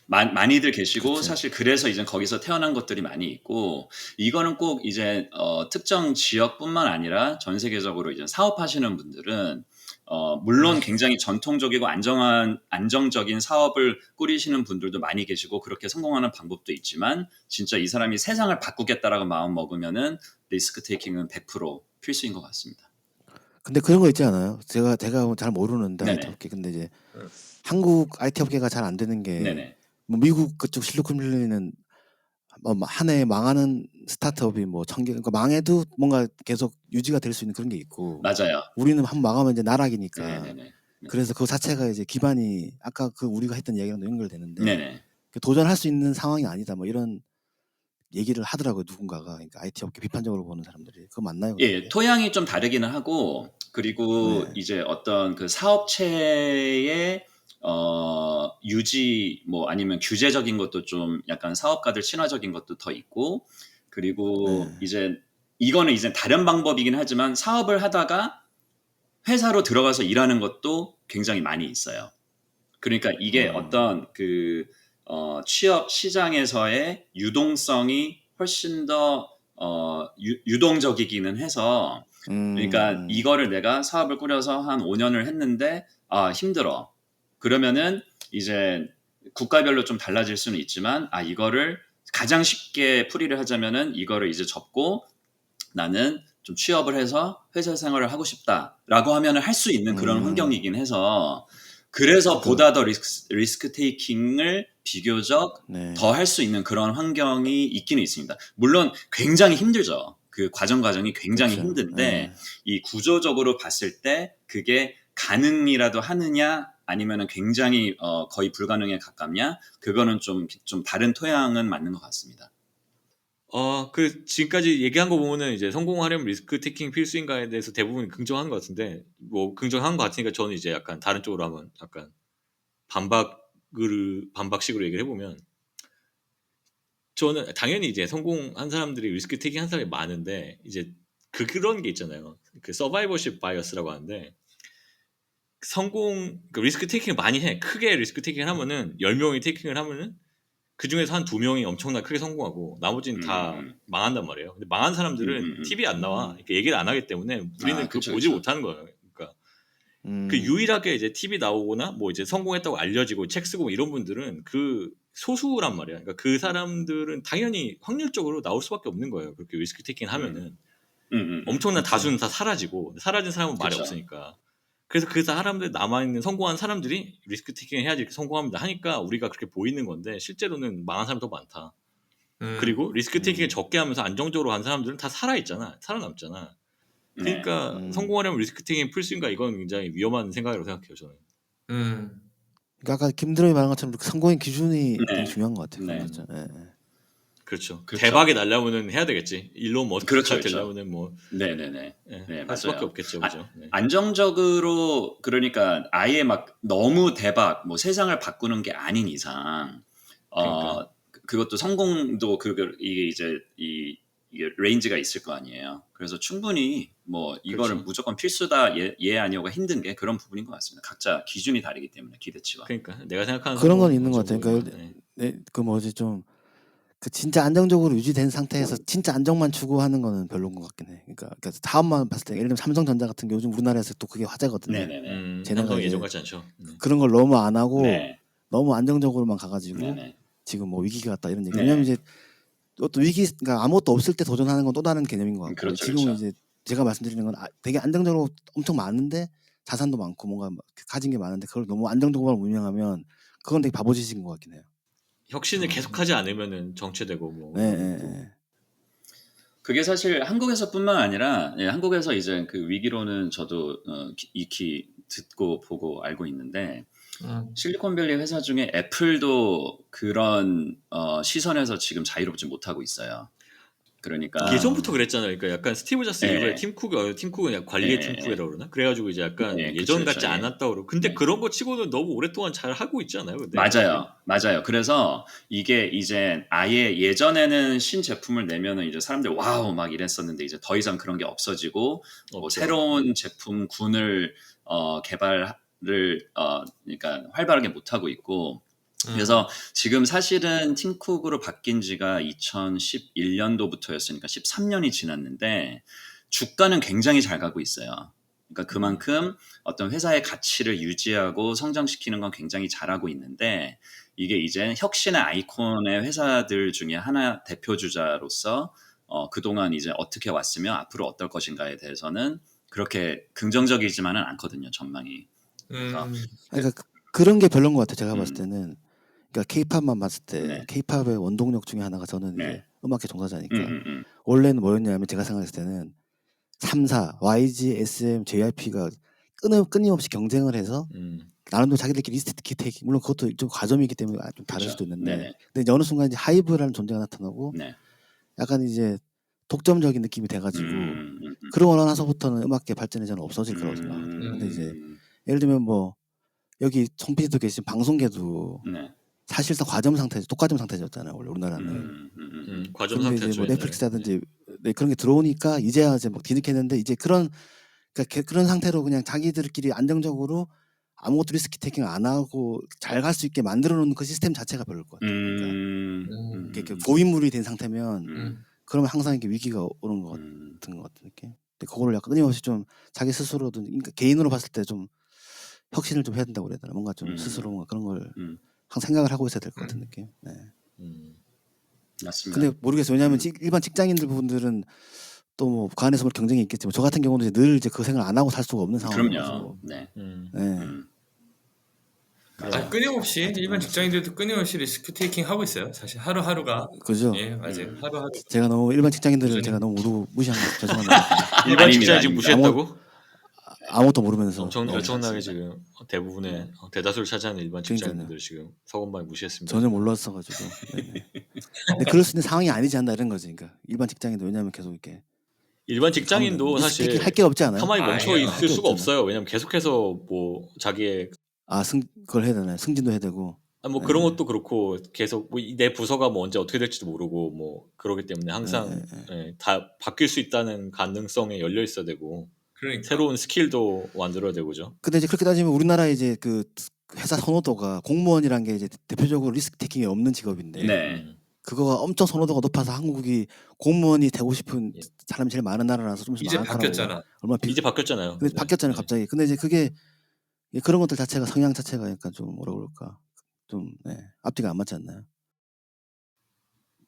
많이들 계시고 그치. 사실 그래서 이제 거기서 태어난 것들이 많이 있고 이거는 꼭 이제 특정 지역뿐만 아니라 전 세계적으로 이제 사업하시는 분들은 물론 굉장히 전통적이고 안정적인 사업을 꾸리시는 분들도 많이 계시고 그렇게 성공하는 방법도 있지만 진짜 이 사람이 세상을 바꾸겠다라고 마음 먹으면은 리스크 테이킹은 100% 필수인 것 같습니다. 근데 그런 거 있지 않아요? 제가 잘 모르는데 네네. IT 업계 근데 이제 응. 한국 IT 업계가 잘 안 되는 게 네네. 뭐 미국 그쪽 실리콘밸리는 한 해에 망하는 스타트업이 뭐 1000개 그러니까 망해도 뭔가 계속 유지가 될 수 있는 그런 게 있고 맞아요. 우리는 한 번 망하면 이제 나락이니까 네네네. 그래서 그 자체가 이제 기반이 아까 그 우리가 했던 얘기랑도 연결되는데 네네. 도전할 수 있는 상황이 아니다 뭐 이런 얘기를 하더라고요 누군가가 그러니까 IT 업계 비판적으로 보는 사람들이 그거 맞나요? 예, 토양이 좀 다르기는 하고 그리고 네. 이제 어떤 그 사업체의 유지 뭐 아니면 규제적인 것도 좀 약간 사업가들 친화적인 것도 더 있고 그리고 네. 이제 이거는 이제 다른 방법이긴 하지만 사업을 하다가 회사로 들어가서 일하는 것도 굉장히 많이 있어요. 그러니까 이게 어떤 그 취업 시장에서의 유동성이 훨씬 더 유동적이기는 해서 그러니까 이거를 내가 사업을 꾸려서 한 5년을 했는데 힘들어. 그러면은 이제 국가별로 좀 달라질 수는 있지만 이거를 가장 쉽게 풀이를 하자면은 이거를 이제 접고 나는 좀 취업을 해서 회사 생활을 하고 싶다라고 하면은 할 수 있는 그런 환경이긴 해서 그래서 보다 더 리스크 테이킹을 비교적 네. 더 할 수 있는 그런 환경이 있기는 있습니다. 물론 굉장히 힘들죠. 그 과정이 굉장히 그렇죠. 힘든데 네. 이 구조적으로 봤을 때 그게 가능이라도 하느냐 아니면은 굉장히 거의 불가능에 가깝냐 그거는 좀 다른 토양은 맞는 것 같습니다. 그 지금까지 얘기한 거 보면은 이제 성공하려면 리스크 테이킹 필수인가에 대해서 대부분 긍정한 것 같은데 뭐 긍정한 것 같으니까 저는 이제 약간 다른 쪽으로 한번 약간 반박식으로 얘기를 해보면 저는 당연히 이제 성공한 사람들이 리스크 테이킹 한 사람이 많은데 이제 그런 게 있잖아요. 그 서바이벌십 바이어스라고 하는데 그 리스크 테이킹을 많이 해. 크게 리스크 테이킹을 하면은 10명이 테이킹을 하면은 그 중에서 한 2명이 엄청나게 크게 성공하고 나머지는 다 망한단 말이에요. 근데 망한 사람들은 TV 안 나와. 이렇게 얘기를 안 하기 때문에 우리는 그거 그쵸, 보지 그쵸. 못하는 거예요. 그러니까 그 유일하게 이제 TV 나오거나 뭐 이제 성공했다고 알려지고 책 쓰고 뭐 이런 분들은 그 소수란 말이야. 그러니까 그 사람들은 당연히 확률적으로 나올 수밖에 없는 거예요. 그렇게 리스크 테이킹 하면은 엄청난 그쵸. 다수는 다 사라지고 사라진 사람은 말이 그쵸. 없으니까. 그래서 그 사람들 남아있는 성공한 사람들이 리스크 테이킹 해야지 이렇게 성공합니다 하니까 우리가 그렇게 보이는 건데 실제로는 망한 사람 더 많다. 그리고 리스크 테이킹을 적게 하면서 안정적으로 간 사람들은 다 살아있잖아. 살아남잖아. 네. 그러니까 성공하려면 리스크 테이킹 필수인가 이건 굉장히 위험한 생각이라고 생각해요 저는. 그러니까 아까 김드롬이 말한 것처럼 성공의 기준이 네. 되게 중요한 것 같아요. 네. 진짜. 네. 그렇죠. 그렇죠. 대박이 나려면은 해야 되겠지. 일론 머스크가 그렇죠. 되려면은 뭐 네네네. 네, 네, 할 수밖에 맞아요. 없겠죠, 그죠? 네. 안정적으로 그러니까 아예 막 너무 대박 뭐 세상을 바꾸는 게 아닌 이상 그러니까. 그것도 성공도 이게 이제 이게 레인지가 있을 거 아니에요. 그래서 충분히 뭐 이거를 그렇죠. 무조건 필수다 예 아니오가 힘든 게 그런 부분인 것 같습니다. 각자 기준이 다르기 때문에 기대치가. 그러니까 내가 생각하는 그런 건 성공은 있는 이 것 같아요. 정도구나. 그러니까 그 뭐지 좀 그 진짜 안정적으로 유지된 상태에서 진짜 안정만 추구하는 거는 별로인 것 같긴 해. 그러니까 다음만 봤을 때 예를 들면 삼성전자 같은 게 요즘 우리나라에서 또 그게 화제거든요. 네네네. 쟤네가 삼성이 이제 예전 같지 않죠. 그런 걸 너무 안 하고 네. 너무 안정적으로만 가가지고 네네. 지금 뭐 위기가 왔다 이런 얘기. 네. 왜냐면 이제 또 그러니까 아무것도 없을 때 도전하는 건 또 다른 개념인 것 같고 그렇죠, 지금은 그렇죠. 이제 제가 말씀드리는 건 되게 안정적으로 엄청 많은데 자산도 많고 뭔가 가진 게 많은데 그걸 너무 안정적으로 운영하면 그건 되게 바보짓인 것 같긴 해요. 혁신을 계속하지 않으면은 정체되고 뭐. 네. 그게 사실 한국에서뿐만 아니라 한국에서 이제 그 위기로는 저도 익히 듣고 보고 알고 있는데 실리콘밸리 회사 중에 애플도 그런 시선에서 지금 자유롭지 못하고 있어요. 그러니까 예전부터 그랬잖아요. 그러니까 약간 스티브 잡스 예. 이후에 팀 쿡은 약간 관리의 예. 팀 쿡이라고 그러나? 그래가지고 이제 약간 예, 예전 그쵸, 같지 그쵸, 예. 않았다고 그러고. 근데 네. 그런 거 치고는 너무 오랫동안 잘 하고 있지 않아요? 근데 맞아요. 그래서 이게 이제 아예 예전에는 신제품을 내면은 이제 사람들 와우 막 이랬었는데 이제 더 이상 그런 게 없어지고 뭐 없죠. 새로운 제품군을 개발을 그러니까 활발하게 못 하고 있고 그래서 지금 사실은 팀쿡으로 바뀐 지가 2011년도부터였으니까 13년이 지났는데 주가는 굉장히 잘 가고 있어요. 그러니까 그만큼 어떤 회사의 가치를 유지하고 성장시키는 건 굉장히 잘하고 있는데 이게 이제 혁신의 아이콘의 회사들 중에 하나 대표주자로서 그동안 이제 어떻게 왔으며 앞으로 어떨 것인가에 대해서는 그렇게 긍정적이지만은 않거든요, 전망이. 그래서 그러니까 그런 게 별론 것 같아요. 제가 음. 봤을 때는. 그러니까 케이팝만 봤을 때 네. 케이팝의 원동력 중에 하나가 저는 이제 네. 음악계 종사자니까 음. 원래는 뭐였냐면 제가 생각했을 때는 3사, YG, SM, JYP가 끊임없이 경쟁을 해서 나름대로 자기들끼리 리스트 테이킹 물론 그것도 좀 과점이기 때문에 좀 다를 그쵸. 수도 있는데 네네. 근데 어느 순간 이제 하이브라는 존재가 나타나고 네. 약간 이제 독점적인 느낌이 돼가지고 그러고 나서부터는 음악계 발전이 저는 없어질 거라고 생각하거든요. 근데 이제 예를 들면 뭐 여기 송 PD도 계신 방송계도 네. 사실상 독과점 상태였잖아요. 원래 우리나라는. 과점 근데 이제 상태였죠. 뭐 넷플릭스라든지 네, 그런 게 들어오니까 이제야 이제 막 뒤늦겠는데 이제 그런 상태로 그냥 자기들끼리 안정적으로 아무것도 리스크 테이킹 안 하고 잘 갈 수 있게 만들어 놓는 그 시스템 자체가 별로일 것 같아요. 그러니까 이게 고인물이 된 상태면 그러면 항상 이렇게 위기가 오는 것 같은 느낌. 근데 그거를 약간 끊임없이 좀 자기 스스로도 그러니까 개인으로 봤을 때 좀 혁신을 좀 해야 된다고 그래야 되나 뭔가 좀 스스로 뭔가 그런 걸 항상 생각을 하고 있어야 될 것 같은 느낌. 네. 맞습니다. 근데 모르겠어요. 왜냐하면 일반 직장인들 분들은 또 뭐 그 안에서 뭐 경쟁이 있겠지만 저 같은 경우는 이제 늘 이제 그 생을 안 하고 살 수가 없는 상황이라서. 그럼요. 네. 끊임없이 일반 직장인들도 끊임없이 리스크 테이킹 하고 있어요. 사실 하루하루가. 그죠? 예, 맞아요. 하루하루. 제가 너무 일반 직장인들을 제가 너무 무시한 거 죄송합니다. 일반 직장인 지금 무시했다고? 아무것도 모르면서 엄청나게 지금 대부분의 대다수를 차지하는 일반 직장인들 지금 서건방에 무시했습니다. 전혀 몰랐어가지고. 근데 그럴 수 있는 상황이 아니지 않나 이런 거지. 그러니까 일반 직장인도 왜냐하면 계속 이렇게 일반 직장인도 사실 할 게 없지 않아요? 가만히 멈춰 있을 수가 없어요. 왜냐면 계속해서 뭐 자기의 그걸 해야 되나요? 승진도 해야 되고. 뭐 그런 것도 그렇고 계속 뭐 내 부서가 뭐 언제 어떻게 될지도 모르고 뭐 그러기 때문에 항상 다 바뀔 수 있다는 가능성에 열려 있어야 되고. 그러니까. 새로운 스킬도 만들어야 되고죠. 근데 이제 그렇게 따지면 우리나라 이제 그 회사 선호도가 공무원이란 게 이제 대표적으로 리스크 테이킹이 없는 직업인데 그거가 엄청 선호도가 높아서 한국이 공무원이 되고 싶은 사람이 제일 많은 나라라서 좀 이제 바뀌었잖아. 이제 바뀌었잖아요. 근데 바뀌었잖아요 갑자기. 근데 이제 그게 그런 것들 자체가 성향 자체가 약간 좀 뭐라 그럴까 좀 앞뒤가 안 맞지 않나요?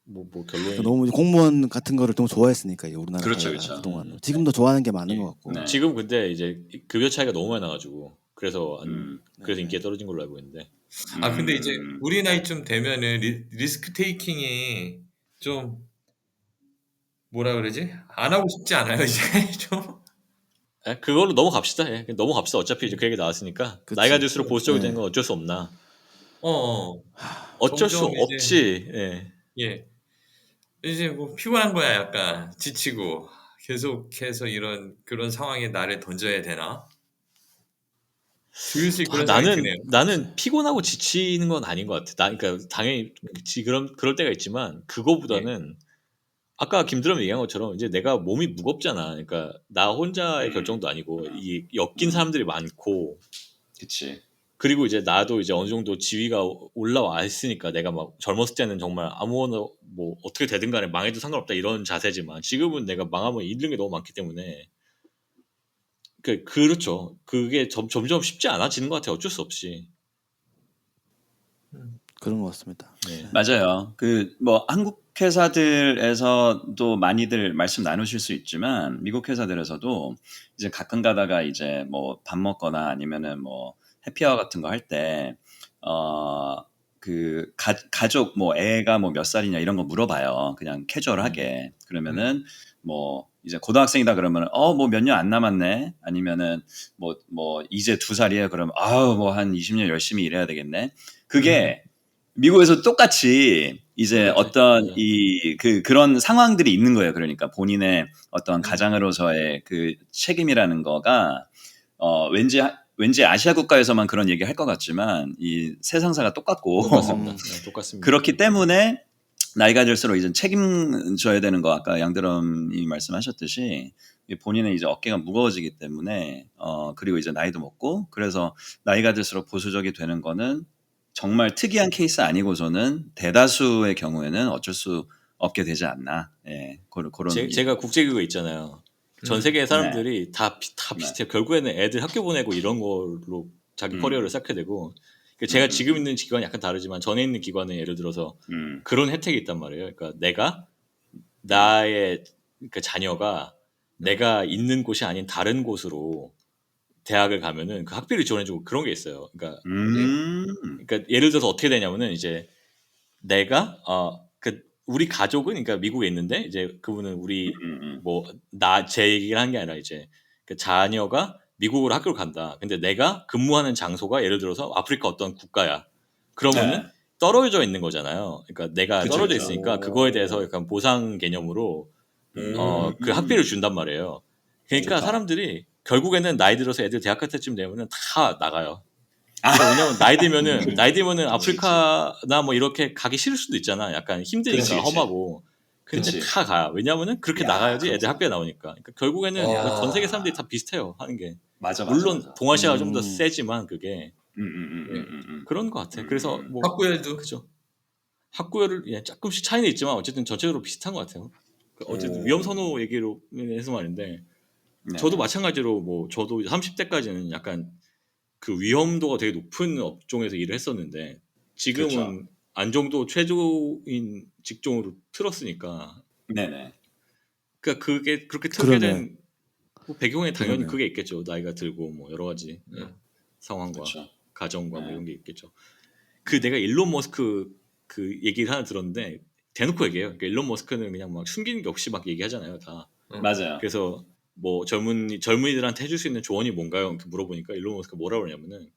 뭐 결론이 너무 공무원 같은 거를 너무 좋아했으니까 우리나라 그렇죠. 그동안 지금도 좋아하는 게 많은 것 같고 지금 근데 이제 급여 차이가 너무 많이 나가지고 그래서 인기가 떨어진 걸로 알고 있는데 근데 이제 우리 나이쯤 되면은 리스크 테이킹이 좀 뭐라 그러지? 안 하고 싶지 않아요 이제 좀. 그걸로 넘어갑시다. 넘어갑시다. 어차피 이제 그 얘기 나왔으니까 그치. 나이가 들수록 보수적이 되는 건 어쩔 수 없나. 어쩔 수 없지. 예. 이제 뭐 피곤한 거야 약간 지치고 계속해서 그런 상황에 나를 던져야 되나? 슬슬 그런 생각이 드네요. 나는 피곤하고 지치는 건 아닌 것 같아. 그러니까 당연히 그럴 때가 있지만 그거보다는 아까 김드럼 얘기한 것처럼 이제 내가 몸이 무겁잖아. 그러니까 나 혼자의 결정도 아니고 이 엮인 사람들이 많고. 그치. 그리고 이제 나도 이제 어느 정도 지위가 올라와 있으니까 내가 막 젊었을 때는 정말 아무거나 뭐 어떻게 되든 간에 망해도 상관없다 이런 자세지만 지금은 내가 망하면 잃는 게 너무 많기 때문에 그렇죠. 그게 점점 쉽지 않아지는 것 같아요. 어쩔 수 없이. 그런 것 같습니다. 맞아요. 뭐 한국 회사들에서도 많이들 말씀 나누실 수 있지만 미국 회사들에서도 이제 가끔 가다가 이제 뭐 밥 먹거나 아니면은 뭐 해피아워 같은 거 할 때 가족 뭐 애가 뭐 몇 살이냐 이런 거 물어봐요. 그냥 캐주얼하게. 그러면은 뭐 이제 고등학생이다 그러면 뭐 몇 년 안 남았네. 아니면은 뭐 이제 2살이에요. 그러면 뭐 한 20년 열심히 일해야 되겠네. 그게 미국에서 똑같이 이제 어떤 네. 그런 상황들이 있는 거예요. 그러니까 본인의 어떤 가장으로서의 그 책임이라는 거가 왠지 아시아 국가에서만 그런 얘기 할 것 같지만 이 세상사가 똑같고 똑같습니다. 네, 똑같습니다. 그렇기 때문에 나이가 들수록 이제 책임져야 되는 거 아까 양드럼이 말씀하셨듯이 본인의 이제 어깨가 무거워지기 때문에 그리고 이제 나이도 먹고 그래서 나이가 들수록 보수적이 되는 거는 정말 특이한 케이스 아니고서는 대다수의 경우에는 어쩔 수 없게 되지 않나. 예, 그런 제가 국제교육 있잖아요. 전 세계 사람들이 다 비슷해요. 결국에는 애들 학교 보내고 이런 걸로 자기 커리어를 쌓게 되고 제가 지금 있는 기관이 약간 다르지만 전에 있는 기관은 예를 들어서 그런 혜택이 있단 말이에요. 그러니까 내가 나의 그러니까 자녀가 내가 있는 곳이 아닌 다른 곳으로 대학을 가면은 그 학비를 지원해주고 그런 게 있어요. 그러니까 예를 들어서 어떻게 되냐면은 이제 내가 우리 가족은 그러니까 미국에 있는데 이제 그분은 우리 제 얘기를 한 게 아니라 이제 그 자녀가 미국으로 학교를 간다. 근데 내가 근무하는 장소가 예를 들어서 아프리카 어떤 국가야. 그러면은 떨어져 있는 거잖아요. 그러니까 내가 그쵸, 떨어져 그쵸. 있으니까 그거에 대해서 약간 보상 개념으로 그 학비를 준단 말이에요. 그러니까 좋다. 사람들이 결국에는 나이 들어서 애들 대학 갈 때쯤 되면은 다 나가요. 그러니까 왜냐면 나이 들면은 아프리카나 뭐 이렇게 가기 싫을 수도 있잖아. 약간 힘드니까 그치. 험하고. 근데 그치. 다 가. 왜냐면은 그렇게 나가야지 애들 그렇구나. 학교에 나오니까. 그러니까 결국에는 와. 전 세계 사람들이 다 비슷해요. 하는 게. 맞아. 물론 동아시아가 좀 더 세지만 그게 음. 그런 것 같아. 그래서 뭐 학구열도 그죠. 학구열을 조금씩 차이는 있지만 어쨌든 전체적으로 비슷한 것 같아요. 어쨌든 위험 선호 얘기로 해서 말인데 저도 마찬가지로 뭐 저도 30대까지는 약간 그 위험도가 되게 높은 업종에서 일을 했었는데 지금은 안정도 최저인 직종으로 틀었으니까 네네. 그러니까 그게 그렇게 틀게 그러네. 된 뭐 배경에 당연히 그러네. 그게 있겠죠. 나이가 들고 뭐 여러 가지 상황과 그쵸. 가정과 뭐 이런 게 있겠죠. 그 내가 일론 머스크 그 얘기를 하나 들었는데 대놓고 얘기해요. 그러니까 일론 머스크는 그냥 막 숨기는 게 없이 막 얘기하잖아요, 다. 맞아요. 그래서 뭐 젊은이들한테 해줄 수 있는 조언이 뭔가요? 이렇게 물어보니까 일론 머스크가 뭐라고 그러냐면은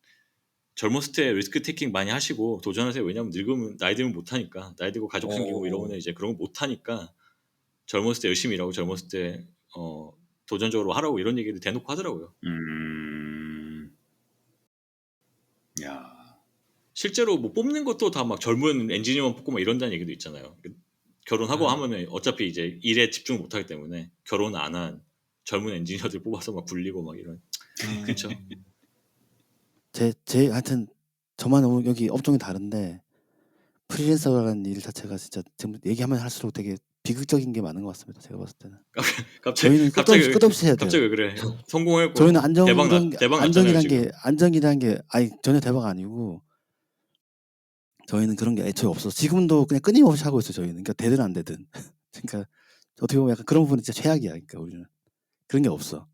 젊었을 때 리스크 테이킹 많이 하시고 도전하세요. 왜냐면 늙으면 나이 들면 못 하니까. 나이 들고 가족 생기고 이러면 이제 그런 거 못 하니까 젊었을 때 열심히 일하고 젊었을 때 도전적으로 하라고 이런 얘기를 대놓고 하더라고요. 야. 실제로 뭐 뽑는 것도 다 막 젊은 엔지니어만 뽑고 막 이런다는 얘기도 있잖아요. 결혼하고 하면은 어차피 이제 일에 집중 못 하기 때문에 결혼 안 한 젊은 엔지니어들 뽑아서 막 굴리고 막 이런. 그렇죠. 제 하여튼 저만 여기 업종이 다른데 프리랜서라는 일 자체가 진짜 지금 얘기하면 할수록 되게 비극적인 게 많은 것 같습니다. 제가 봤을 때는. 저희는 끝없이 해야 돼요. 갑자기 왜 그래? 성공했고 저희는 대박 났잖아요, 안정이란 게 아니 전혀 대박 아니고 저희는 그런 게 애초에 없어. 지금도 그냥 끊임없이 하고 있어요. 저희는. 그러니까 되든 안 되든. 그러니까 어떻게 보면 약간 그런 부분이 진짜 최악이야. 그러니까 우리는 그런 게 없어.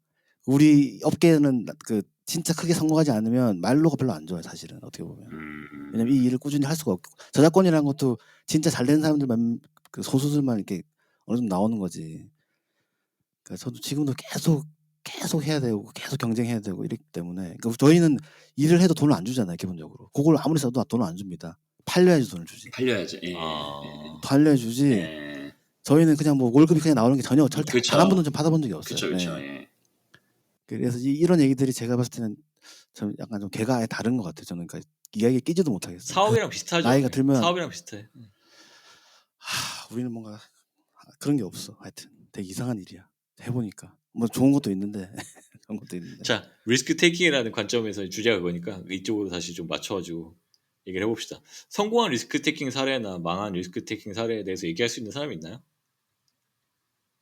우리 업계는 그 진짜 크게 성공하지 않으면 말로가 별로 안 좋아요. 사실은 어떻게 보면. 왜냐면 이 일을 꾸준히 할 수가 없고 저작권이라는 것도 진짜 잘 된 사람들만 그 소수들만 이렇게 어느 정도 나오는 거지. 그러니까 저도 지금도 계속 해야 되고 계속 경쟁해야 되고 이렇기 때문에 그러니까 저희는 일을 해도 돈을 안 주잖아요. 기본적으로. 그걸 아무리 써도 돈을 안 줍니다. 팔려야지 돈을 주지. 팔려야지. 팔려야 주지. 저희는 그냥 뭐 월급이 그냥 나오는 게 전혀 절대 단 한 번도 좀 받아본 적이 없어요. 그렇죠. 그래서 이런 얘기들이 제가 봤을 때는 좀 약간 좀 개가 아예 다른 것 같아요. 저는 그러니까 이야기에 끼지도 못하겠어요. 사업이랑 비슷하죠. 나이가 들면 사업이랑 비슷해. 우리는 뭔가 그런 게 없어. 하여튼 되게 이상한 일이야. 해보니까 뭐 좋은 것도 있는데 그런 것도 있는데. 자, 리스크 테이킹이라는 관점에서 주제가 그거니까 이쪽으로 다시 좀 맞춰가지고 얘기를 해봅시다. 성공한 리스크 테이킹 사례나 망한 리스크 테이킹 사례에 대해서 얘기할 수 있는 사람이 있나요?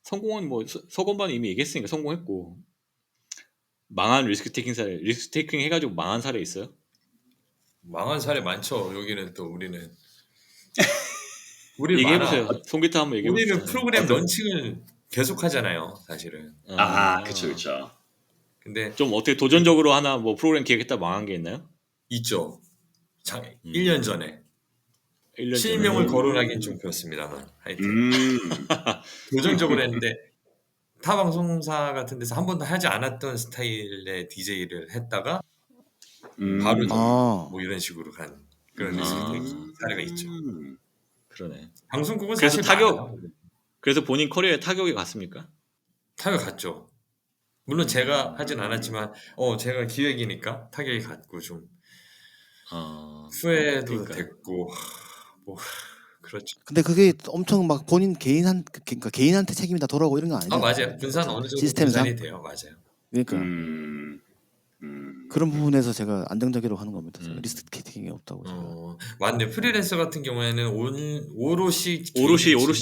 성공은 뭐 서건반이 이미 얘기했으니까 성공했고 망한 리스크 테이킹 사례, 리스크 테이킹 해가지고 망한 사례 있어요? 망한 사례 많죠. 여기는 또 우리는 얘기해보세요. 송기타 한번 얘기해봅시다. 우리는 프로그램 런칭을 계속 하잖아요. 사실은. 그렇죠. 근데 좀 어떻게 도전적으로 하나 뭐 프로그램 기획했다 망한 게 있나요? 있죠. 1년 전에. 실명을 거론하기는 좀 그렇습니다만 하여튼 도전적으로 했는데 타 방송사 같은 데서 한 번도 하지 않았던 스타일의 DJ를 했다가 바로 뭐 이런 식으로 간 그런 리스크 테이킹 사례가 있죠. 그러네. 방송국은 그래서 사실 타격 많아요. 그래서 본인 커리어에 타격이 갔습니까? 타격 갔죠. 물론 제가 하진 않았지만 제가 기획이니까 타격이 갔고 좀 후회도 그러니까. 됐고 뭐 그렇죠. 근데 그게 엄청 막 본인 그러니까 개인한테 책임이 다 돌아오고 이런 건 아니잖아요. 맞아요. 분산 어느 정도 시스템상? 분산이 돼요. 맞아요. 그러니까 그런 부분에서 제가 안정적이라고 하는 겁니다. 리스크 테이킹이 없다고 제가. 맞네. 프리랜서 같은 경우에는 오롯이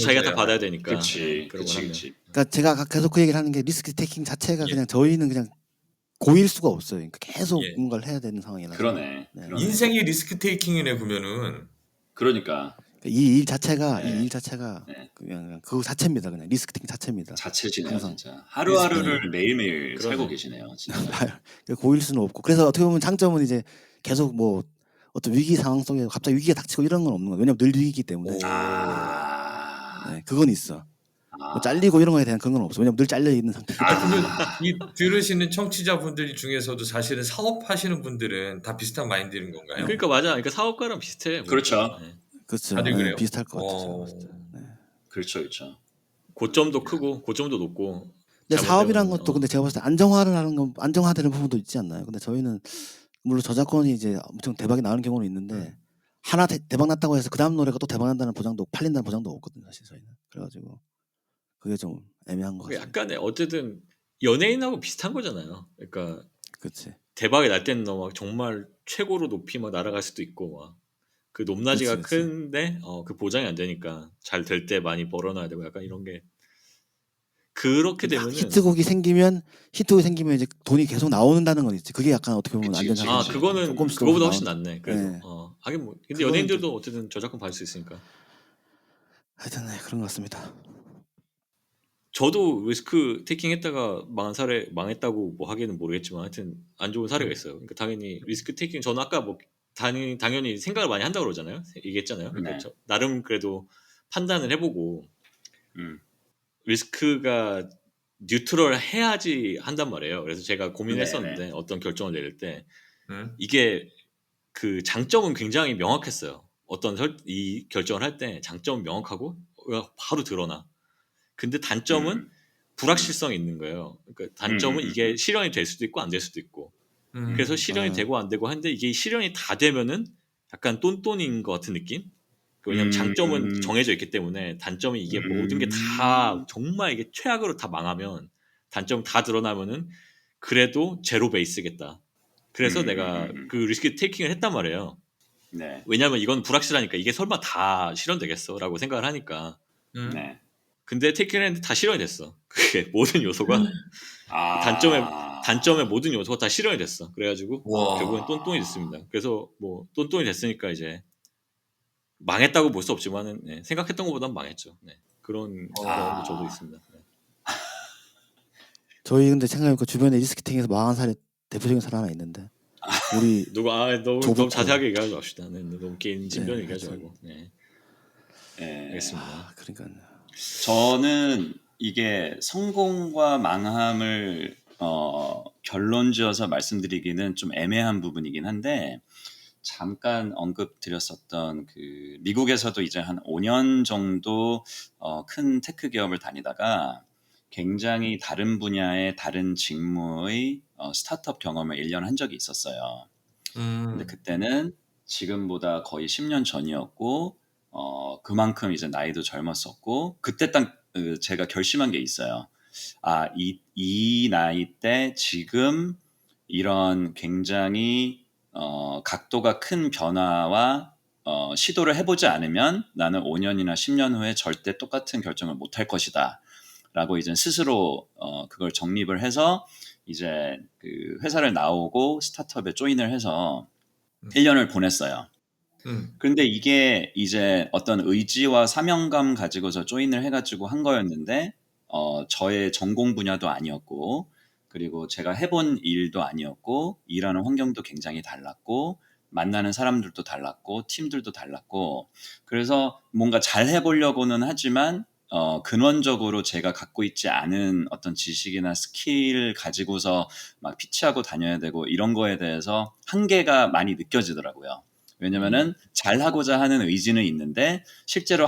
자기가 다 받아야 되니까. 그치. 그런 걸 하면. 그러니까 제가 계속 그 얘기를 하는 게 리스크 테이킹 자체가 그냥 저희는 그냥 고일 수가 없어요. 그러니까 계속 뭔가를 해야 되는 상황이라서. 그러네. 인생이 리스크 테이킹이네 보면은. 그러니까 이 일 자체가 네. 그냥 그 자체입니다. 그냥 리스크 테이킹 자체입니다. 자체지네요, 항상. 진짜. 하루하루를 매일매일 살고 계시네요, 진짜. 고일 수는 없고. 그래서 어떻게 보면 장점은 이제 계속 뭐 어떤 위기 상황 속에 갑자기 위기가 닥치고 이런 건 없는 거예요. 왜냐면 늘 위기이기 때문에. 네, 그건 있어. 뭐 잘리고 이런 거에 대한 그런 건 없어. 왜냐면 늘 잘려 있는 상태. 그러면 이 들으시는 청취자분들 중에서도 사실은 사업하시는 분들은 다 비슷한 마인드인 건가요? 그러니까 맞아. 그러니까 사업가랑 비슷해. 그렇죠. 네. 그렇죠. 다들 그래요? 비슷할 것 같아요. 그렇죠. 고점도 크고 고점도 높고. 근데 사업이란 것도 근데 제가 봤을 때 안정화되는 부분도 있지 않나요? 근데 저희는 물론 저작권이 이제 엄청 대박이 나는 경우는 있는데 하나 대박 났다고 해서 그 다음 노래가 또 대박 난다는 보장도 팔린다는 보장도 없거든요, 사실 저희는. 그래가지고 그게 좀 애매한 것 같아요. 약간의 어쨌든 연예인하고 비슷한 거잖아요. 그러니까 그렇지. 대박이 날 때는 막 정말 최고로 높이 막 날아갈 수도 있고 막 그 높낮이가 그치. 큰데 그 보장이 안 되니까 잘 될 때 많이 벌어놔야 되고 약간 이런 게 그렇게 되면은 히트곡이 생기면 이제 돈이 계속 나오는다는 건 있지. 그게 약간 어떻게 보면 안전장치. 그거는 그거보다 훨씬 낫네. 그래도 네. 하긴 뭐 근데 연예인들도 어쨌든 저작권 받을 수 있으니까. 하여튼 네, 그런 것 같습니다. 저도 리스크 테이킹 했다가 망했다고 뭐 하기는 모르겠지만 하여튼 안 좋은 사례가 있어요. 그러니까 당연히 리스크 테이킹 저는 아까 뭐 당연히 생각을 많이 한다고 그러잖아요. 얘기했잖아요. 그러니까 나름 그래도 판단을 해보고 리스크가 뉴트럴 해야지 한단 말이에요. 그래서 제가 고민했었는데 어떤 결정을 내릴 때 이게 그 장점은 굉장히 명확했어요. 이 결정을 할 때 장점은 명확하고 바로 드러나. 근데 단점은 불확실성이 있는 거예요. 그러니까 단점은 이게 실현이 될 수도 있고 안 될 수도 있고. 그래서 실현이 되고 안 되고 하는데 이게 실현이 다 되면은 약간 똔똔인 것 같은 느낌? 왜냐면 장점은 정해져 있기 때문에 단점이 이게 모든 게 다 정말 이게 최악으로 다 망하면 단점 다 드러나면은 그래도 제로 베이스겠다. 그래서 내가 그 리스크 테이킹을 했단 말이에요. 네. 왜냐면 이건 불확실하니까 이게 설마 다 실현되겠어라고 생각을 하니까. 네. 근데 테이킹을 했는데 다 실현이 됐어. 그게 모든 요소가 단점의 모든 요소가 다 실현이 됐어. 그래가지고 결국엔 똔똔이 됐습니다. 그래서 뭐 똔똔이 됐으니까 이제 망했다고 볼 수 없지만은 생각했던 것보다는 망했죠. 그런 경험도 저도 있습니다. 저희 근데 생각해보니까 주변에 리스크 테이킹에서 망한 사례 대표적인 사례 하나 있는데 우리 너무 자세하게 얘기하지 맙시다. 너무 개인 진변 얘기하지 말고. 알겠습니다. 그러니까요. 저는 이게 성공과 망함을 결론지어서 말씀드리기는 좀 애매한 부분이긴 한데 잠깐 언급드렸었던 그 미국에서도 이제 한 5년 정도 큰 테크 기업을 다니다가 굉장히 다른 분야의 다른 직무의 스타트업 경험을 1년 한 적이 있었어요. 근데 그때는 지금보다 거의 10년 전이었고 그만큼 이제 나이도 젊었었고 그때 딱 제가 결심한 게 있어요. 이 나이 때 지금 이런 굉장히 각도가 큰 변화와 시도를 해보지 않으면 나는 5년이나 10년 후에 절대 똑같은 결정을 못 할 것이다 라고 이제 스스로 그걸 정립을 해서 이제 그 회사를 나오고 스타트업에 조인을 해서 1년을 보냈어요. 그런데 이게 이제 어떤 의지와 사명감 가지고서 조인을 해가지고 한 거였는데 저의 전공 분야도 아니었고 그리고 제가 해본 일도 아니었고 일하는 환경도 굉장히 달랐고 만나는 사람들도 달랐고 팀들도 달랐고 그래서 뭔가 잘 해보려고는 하지만 근원적으로 제가 갖고 있지 않은 어떤 지식이나 스킬 가지고서 막 피치하고 다녀야 되고 이런 거에 대해서 한계가 많이 느껴지더라고요. 왜냐면은 잘하고자 하는 의지는 있는데 실제로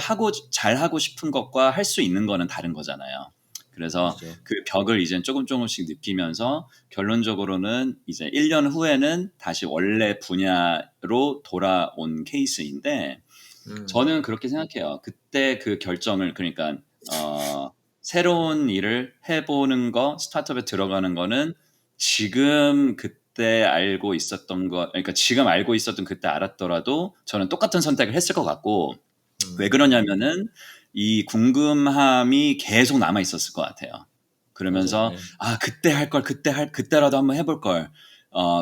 잘하고 싶은 것과 할 수 있는 거는 다른 거잖아요. 그래서 그렇죠. 그 벽을 이제 조금씩 느끼면서 결론적으로는 이제 1년 후에는 다시 원래 분야로 돌아온 케이스인데 저는 그렇게 생각해요. 그때 그 결정을 그러니까 새로운 일을 해보는 거, 스타트업에 들어가는 거는 지금 그때 알고 있었던 거, 그러니까 지금 알고 있었던 그때 알았더라도 저는 똑같은 선택을 했을 것 같고 왜 그러냐면은 이 궁금함이 계속 남아 있었을 것 같아요. 그러면서 맞아요. 그때 할 걸, 그때라도 한번 해볼 걸.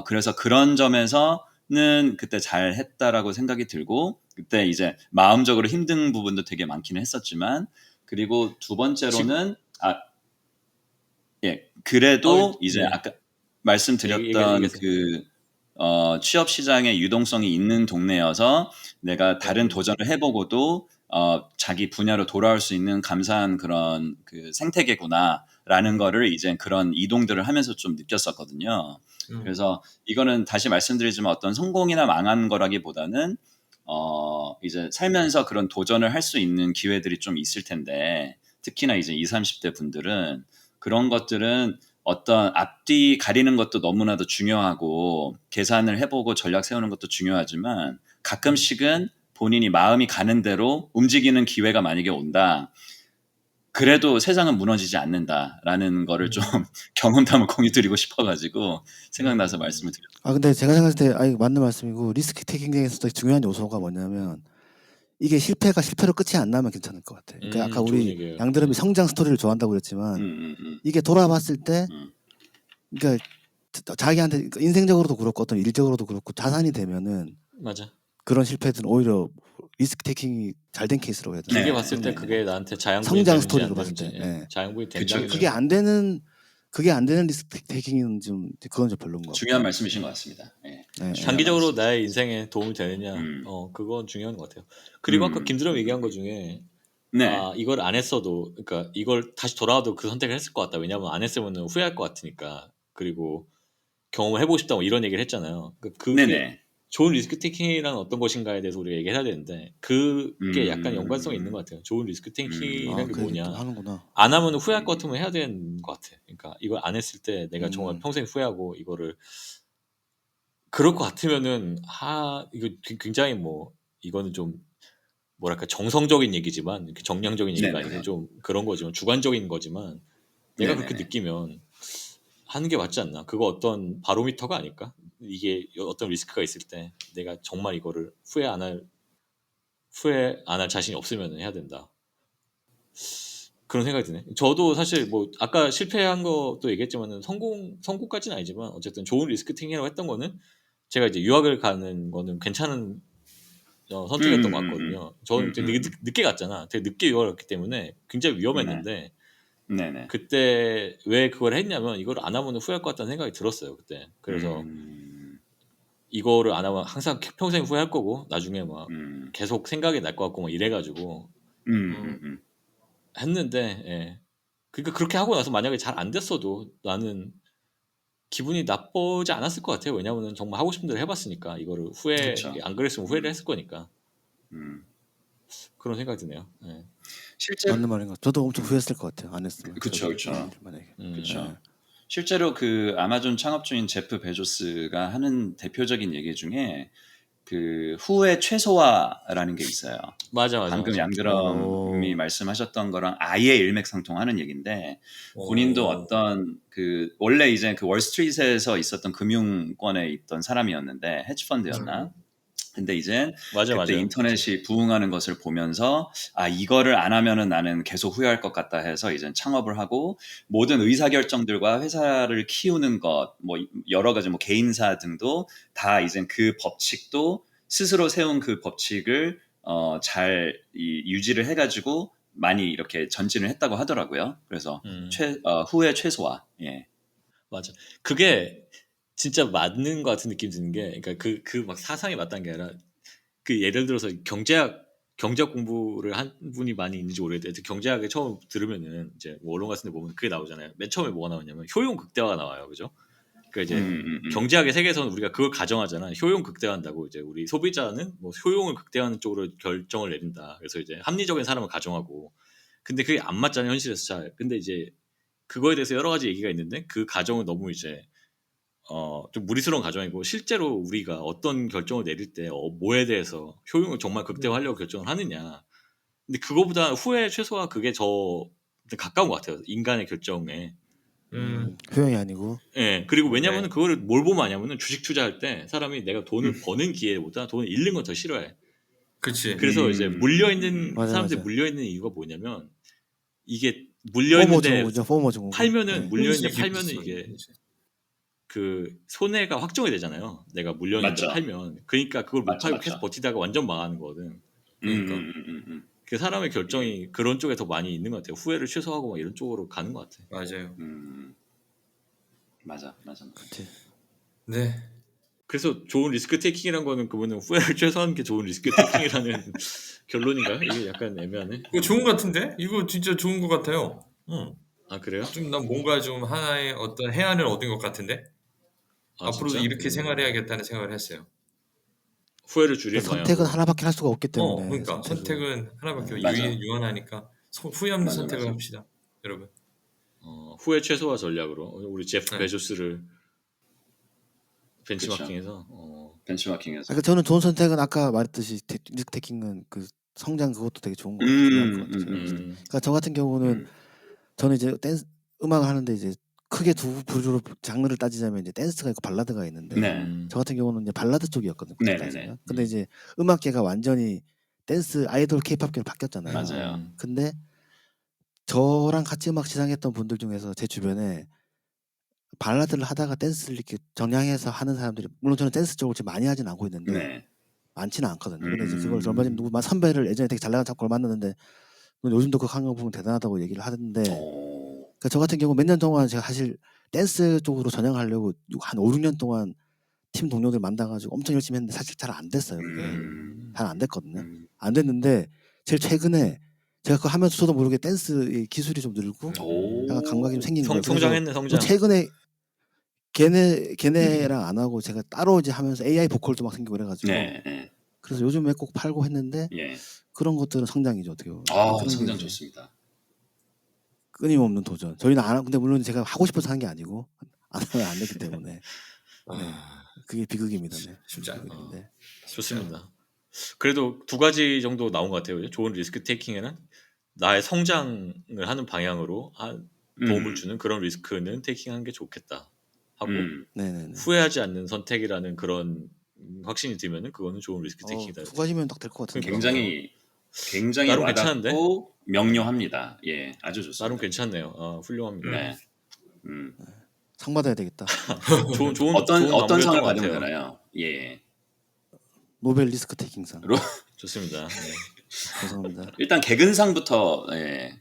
그래서 그런 점에서는 그때 잘 했다라고 생각이 들고 그때 이제 마음적으로 힘든 부분도 되게 많기는 했었지만 그리고 두 번째로는 그래도 이제 네. 아까 말씀드렸던 그 취업 시장의 유동성이 있는 동네여서 내가 다른 도전을 해보고도 자기 분야로 돌아올 수 있는 감사한 그런 그 생태계구나라는 거를 이제 그런 이동들을 하면서 좀 느꼈었거든요. 그래서 이거는 다시 말씀드리지만 어떤 성공이나 망한 거라기보다는 이제 살면서 그런 도전을 할 수 있는 기회들이 좀 있을 텐데 특히나 이제 20, 30대 분들은 그런 것들은 어떤 앞뒤 가리는 것도 너무나도 중요하고 계산을 해보고 전략 세우는 것도 중요하지만 가끔씩은 본인이 마음이 가는 대로 움직이는 기회가 만약에 온다. 그래도 세상은 무너지지 않는다라는 거를 좀 경험담을 공유드리고 싶어가지고 생각나서 말씀을 드렸습니다. 근데 제가 생각했을 때 맞는 말씀이고 리스크 테이킹에서 중요한 요소가 뭐냐면 이게 실패가 실패로 끝이 안 나면 괜찮을 것 같아. 그러니까 아까 우리 양드름이 성장 스토리를 좋아한다고 그랬지만 이게 돌아봤을 때 그러니까 자기한테 인생적으로도 그렇고 어떤 일적으로도 그렇고 자산이 되면은 맞아. 그런 실패들은 오히려 리스크 테이킹이 잘 된 케이스라고 해야 되나? 길게 봤을 때 그게 나한테 자양분이 성장 스토리로 봤을 때 자양분이 된다. 그게 안 되는 리스크 테이킹은 좀 그건 좀 별로인 것 같고. 중요한 말씀이신 것 같습니다. 장기적으로 나의 인생에 도움이 되느냐, 그건 중요한 것 같아요. 그리고 아까 김드럼 얘기한 것 중에 이걸 안 했어도, 그러니까 이걸 다시 돌아와도 그 선택을 했을 것 같다. 왜냐하면 안 했으면 후회할 것 같으니까. 그리고 경험을 해보고 싶다 뭐 이런 얘기를 했잖아요. 그게 좋은 리스크 테이킹이란 어떤 것인가에 대해서 우리가 얘기해야 되는데 그게 약간 연관성이 있는 것 같아요. 좋은 리스크 테이킹이라는 게 뭐냐. 안 하면 후회할 것 같으면 해야 되는 것 같아. 그러니까 이걸 안 했을 때 내가 정말 평생 후회하고 이거를 그럴 것 같으면은 이거 굉장히 뭐 이거는 좀 뭐랄까 정성적인 얘기지만 정량적인 얘기가 아니고 좀 그런 거지만 주관적인 거지만 내가 그렇게 느끼면 하는 게 맞지 않나? 그거 어떤 바로미터가 아닐까? 이게 어떤 리스크가 있을 때 내가 정말 이거를 후회 안 할 자신이 없으면 해야 된다. 그런 생각이 드네. 저도 사실 뭐 아까 실패한 것도 얘기했지만은 성공까지는 아니지만 어쨌든 좋은 리스크 테이킹이라고 했던 거는 제가 이제 유학을 가는 거는 괜찮은 선택이었던 것 같거든요. 저는 되게 늦게 갔잖아. 되게 늦게 유학을 갔기 때문에 굉장히 위험했는데 그때 왜 그걸 했냐면 이걸 안 하면 후회할 것 같다는 생각이 들었어요. 그때. 그래서 이거를 안 하면 항상 평생 후회할 거고 나중에 막 계속 생각이 날 것 같고 막 이래가지고 했는데 그러니까 그렇게 하고 나서 만약에 잘 안 됐어도 나는 기분이 나쁘지 않았을 것 같아요. 왜냐하면 정말 하고 싶은 대로 해봤으니까 이거를 안 그랬으면 후회를 했을 거니까 그런 생각이 드네요. 실제로 맞는 말인 것. 저도 엄청 후회했을 것 같아요. 안 했으면. 그렇죠. 실제로 그 아마존 창업주인 제프 베조스가 하는 대표적인 얘기 중에 그 후회 최소화라는 게 있어요. 맞아. 방금 양드럼이 말씀하셨던 거랑 아예 일맥상통하는 얘기인데 본인도 어떤 그 원래 이제 그 월스트리트에서 있었던 금융권에 있던 사람이었는데 헤지펀드였나? 근데 이제 그때 인터넷이 부흥하는 것을 보면서 이거를 안 하면은 나는 계속 후회할 것 같다 해서 이제 창업을 하고 모든 의사결정들과 회사를 키우는 것, 뭐 여러 가지 뭐 개인사 등도 다 이제 그 법칙도 스스로 세운 그 법칙을 잘 유지를 해가지고 많이 이렇게 전진을 했다고 하더라고요. 그래서 후회 최소화. 맞아. 그게 진짜 맞는 것 같은 느낌 드는 게, 그러니까 그 막 사상이 맞다는 게 아니라 그 예를 들어서 경제학 공부를 한 분이 많이 있는지 모르겠는데 경제학에 처음 들으면은 이제 뭐 언론 같은 데 보면 그게 나오잖아요. 맨 처음에 뭐가 나오냐면 효용 극대화가 나와요. 그죠? 그러니까 이제 경제학의 세계에서는 우리가 그걸 가정하잖아. 효용 극대화한다고. 이제 우리 소비자는 뭐 효용을 극대화하는 쪽으로 결정을 내린다. 그래서 이제 합리적인 사람을 가정하고. 근데 그게 안 맞잖아요, 현실에서 잘. 근데 이제 그거에 대해서 여러 가지 얘기가 있는데 그 가정은 너무 이제 좀 무리스러운 가정이고 실제로 우리가 어떤 결정을 내릴 때 뭐에 대해서 효용을 정말 극대화하려고 결정을 하느냐. 근데 그거보다 후회 최소화 그게 저 가까운 것 같아요. 인간의 결정에. 효용이 아니고. 예. 그리고 왜냐면은 네. 그거를 뭘 보면 아냐면은 주식 투자할 때 사람이 내가 돈을 버는 기회보다 돈을 잃는 걸 더 싫어해. 그치. 그래서 이제 물려 있는 맞아, 사람들이 맞아. 물려 있는 이유가 뭐냐면 이게 물려 있는데 포모 증후군. 팔면은 네. 물려 있는데 현실이 팔면은 비슷하네, 이게 현실. 그 손해가 확정이 되잖아요. 내가 물려 있는데 맞죠. 팔면. 그러니까 그걸 못 맞죠, 팔고 맞죠. 계속 버티다가 완전 망하는 거거든. 그러니까. 그 사람의 결정이 그런 쪽에 더 많이 있는 것 같아요. 후회를 최소화하고 막 이런 쪽으로 가는 것 같아. 맞아요. 맞아. 그치. 네. 그래서 좋은 리스크 테이킹이란 거는 그거는 후회를 최소화하는 게 좋은 리스크 테이킹이라는 결론인가요? 이게 약간 애매하네. 이거 좋은 것 같은데? 이거 진짜 좋은 것 같아요. 아 그래요? 좀 난 뭔가 좀 하나의 어떤 해안을 얻은 것 같은데? 아, 앞으로도 진짜? 이렇게 생활해야겠다는 생각을 했어요. 후회를 줄이는 선택은 방향으로. 하나밖에 할 수가 없기 때문에. 그러니까 선택은 하나밖에 맞아. 유한하니까 후회 없는 맞아, 선택을 맞아. 합시다, 여러분. 후회 최소화 전략으로 우리 제프 네. 베조스를 벤치마킹해서 벤치마킹에서. 그러니까 저는 좋은 선택은 아까 말했듯이 리스크 테이킹은 그 성장 그것도 되게 좋은 것 같아요. 중요한 것 같아요. 그러니까 저 같은 경우는 저는 이제 댄스 음악을 하는데 이제 크게 두 부류로 장르를 따지자면 이제 댄스가 있고 발라드가 있는데 네. 저 같은 경우는 이제 발라드 쪽이었거든요. 네네네. 근데 이제 음악계가 완전히 댄스 아이돌 케이팝계로 바뀌었잖아요. 맞아요. 근데 저랑 같이 음악 시작했던 분들 중에서 제 주변에 발라드를 하다가 댄스를 이렇게 정량해서 하는 사람들이 물론 저는 댄스 쪽을 지금 많이 하진 않고 있는데 네. 많지는 않거든요. 근데 이제 그걸 얼마 전에 누구 선배를 예전에 되게 잘 나간 걸 만났는데 요즘도 그 한거 보면 대단하다고 얘기를 하던데 그러니까 저 같은 경우 몇 년 동안 제가 사실 댄스 쪽으로 전향하려고 한 5, 6년 동안 팀 동료들 만나가지고 엄청 열심히 했는데 사실 잘 안 됐어요. 그게 잘 안 됐거든요. 안 됐는데 제일 최근에 제가 그거 하면서 저도 모르게 댄스 기술이 좀 늘고 약간 감각이 좀 생긴 거예요. 성장했네 성장. 최근에 걔네랑 안 하고 제가 따로 이제 하면서 AI 보컬도 막 생기고 그래가지고 네. 그래서 요즘에 꼭 팔고 했는데 예. 그런 것들은 성장이죠. 어떻게 보면. 그런 성장 게 좋습니다. 끊임없는 도전. 저희는 안 근데 물론 제가 하고 싶어서 한 게 아니고 안 하면 안 되기 때문에 네. 그게 비극입니다. 네. 쉽지 않네. 네. 좋습니다. 그래도 두 가지 정도 나온 것 같아요. 좋은 리스크 테이킹에는 나의 성장을 하는 방향으로 도움을 주는 그런 리스크는 테이킹하는 게 좋겠다 하고 네네네. 후회하지 않는 선택이라는 그런 확신이 들면은 그거는 좋은 리스크 테이킹이다. 두 가지면 딱 될 것 같은데. 굉장히 나름 와닿고 명료합니다. 예, 아주 좋습니다. 나름 괜찮네요. 훌륭합니다. 네. 상 받아야 되겠다. 좋은 어떤 상을 것 받으면 같아요. 되나요? 예. 노벨 리스크 테이킹상. 좋습니다. 네. 죄송합니다. 일단 개근상부터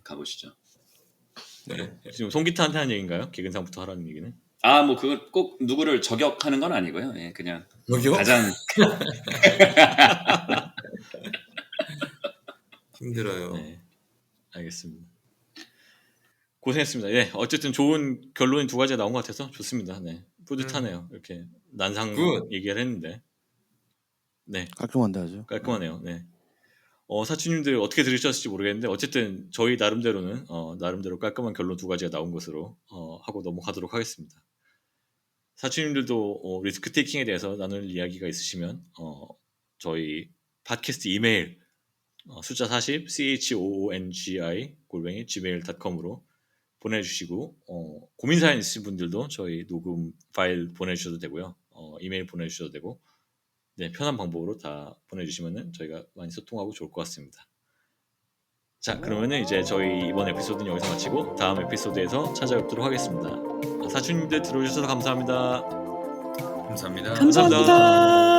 가보시죠. 네. 지금 송기타한테 하는 얘기인가요? 개근상부터 하라는 얘기는? 뭐 그걸 꼭 누구를 저격하는 건 아니고요. 예, 그냥 여기요? 가장 힘들어요. 네. 알겠습니다. 고생했습니다. 예, 어쨌든 좋은 결론이 두 가지가 나온 것 같아서 좋습니다. 네, 뿌듯하네요. 이렇게 난상 얘기를 했는데, 네, 깔끔한데 아주. 깔끔하네요. 네. 사치님들 어떻게 들으셨을지 모르겠는데 어쨌든 저희 나름대로는 나름대로 깔끔한 결론 두 가지가 나온 것으로 하고 넘어가도록 하겠습니다. 사치님들도 리스크 테이킹에 대해서 나눌 이야기가 있으시면 저희 팟캐스트 이메일 숫자 40 CHOONGI@gmail.com으로 보내주시고 고민 사연 있으신 분들도 저희 녹음 파일 보내주셔도 되고요. 이메일 보내주셔도 되고 네, 편한 방법으로 다 보내주시면은 저희가 많이 소통하고 좋을 것 같습니다. 자, 그러면은 이제 저희 이번 에피소드는 여기서 마치고 다음 에피소드에서 찾아뵙도록 하겠습니다. 사춘님들 들어주셔서 감사합니다. 감사합니다. 감사합니다.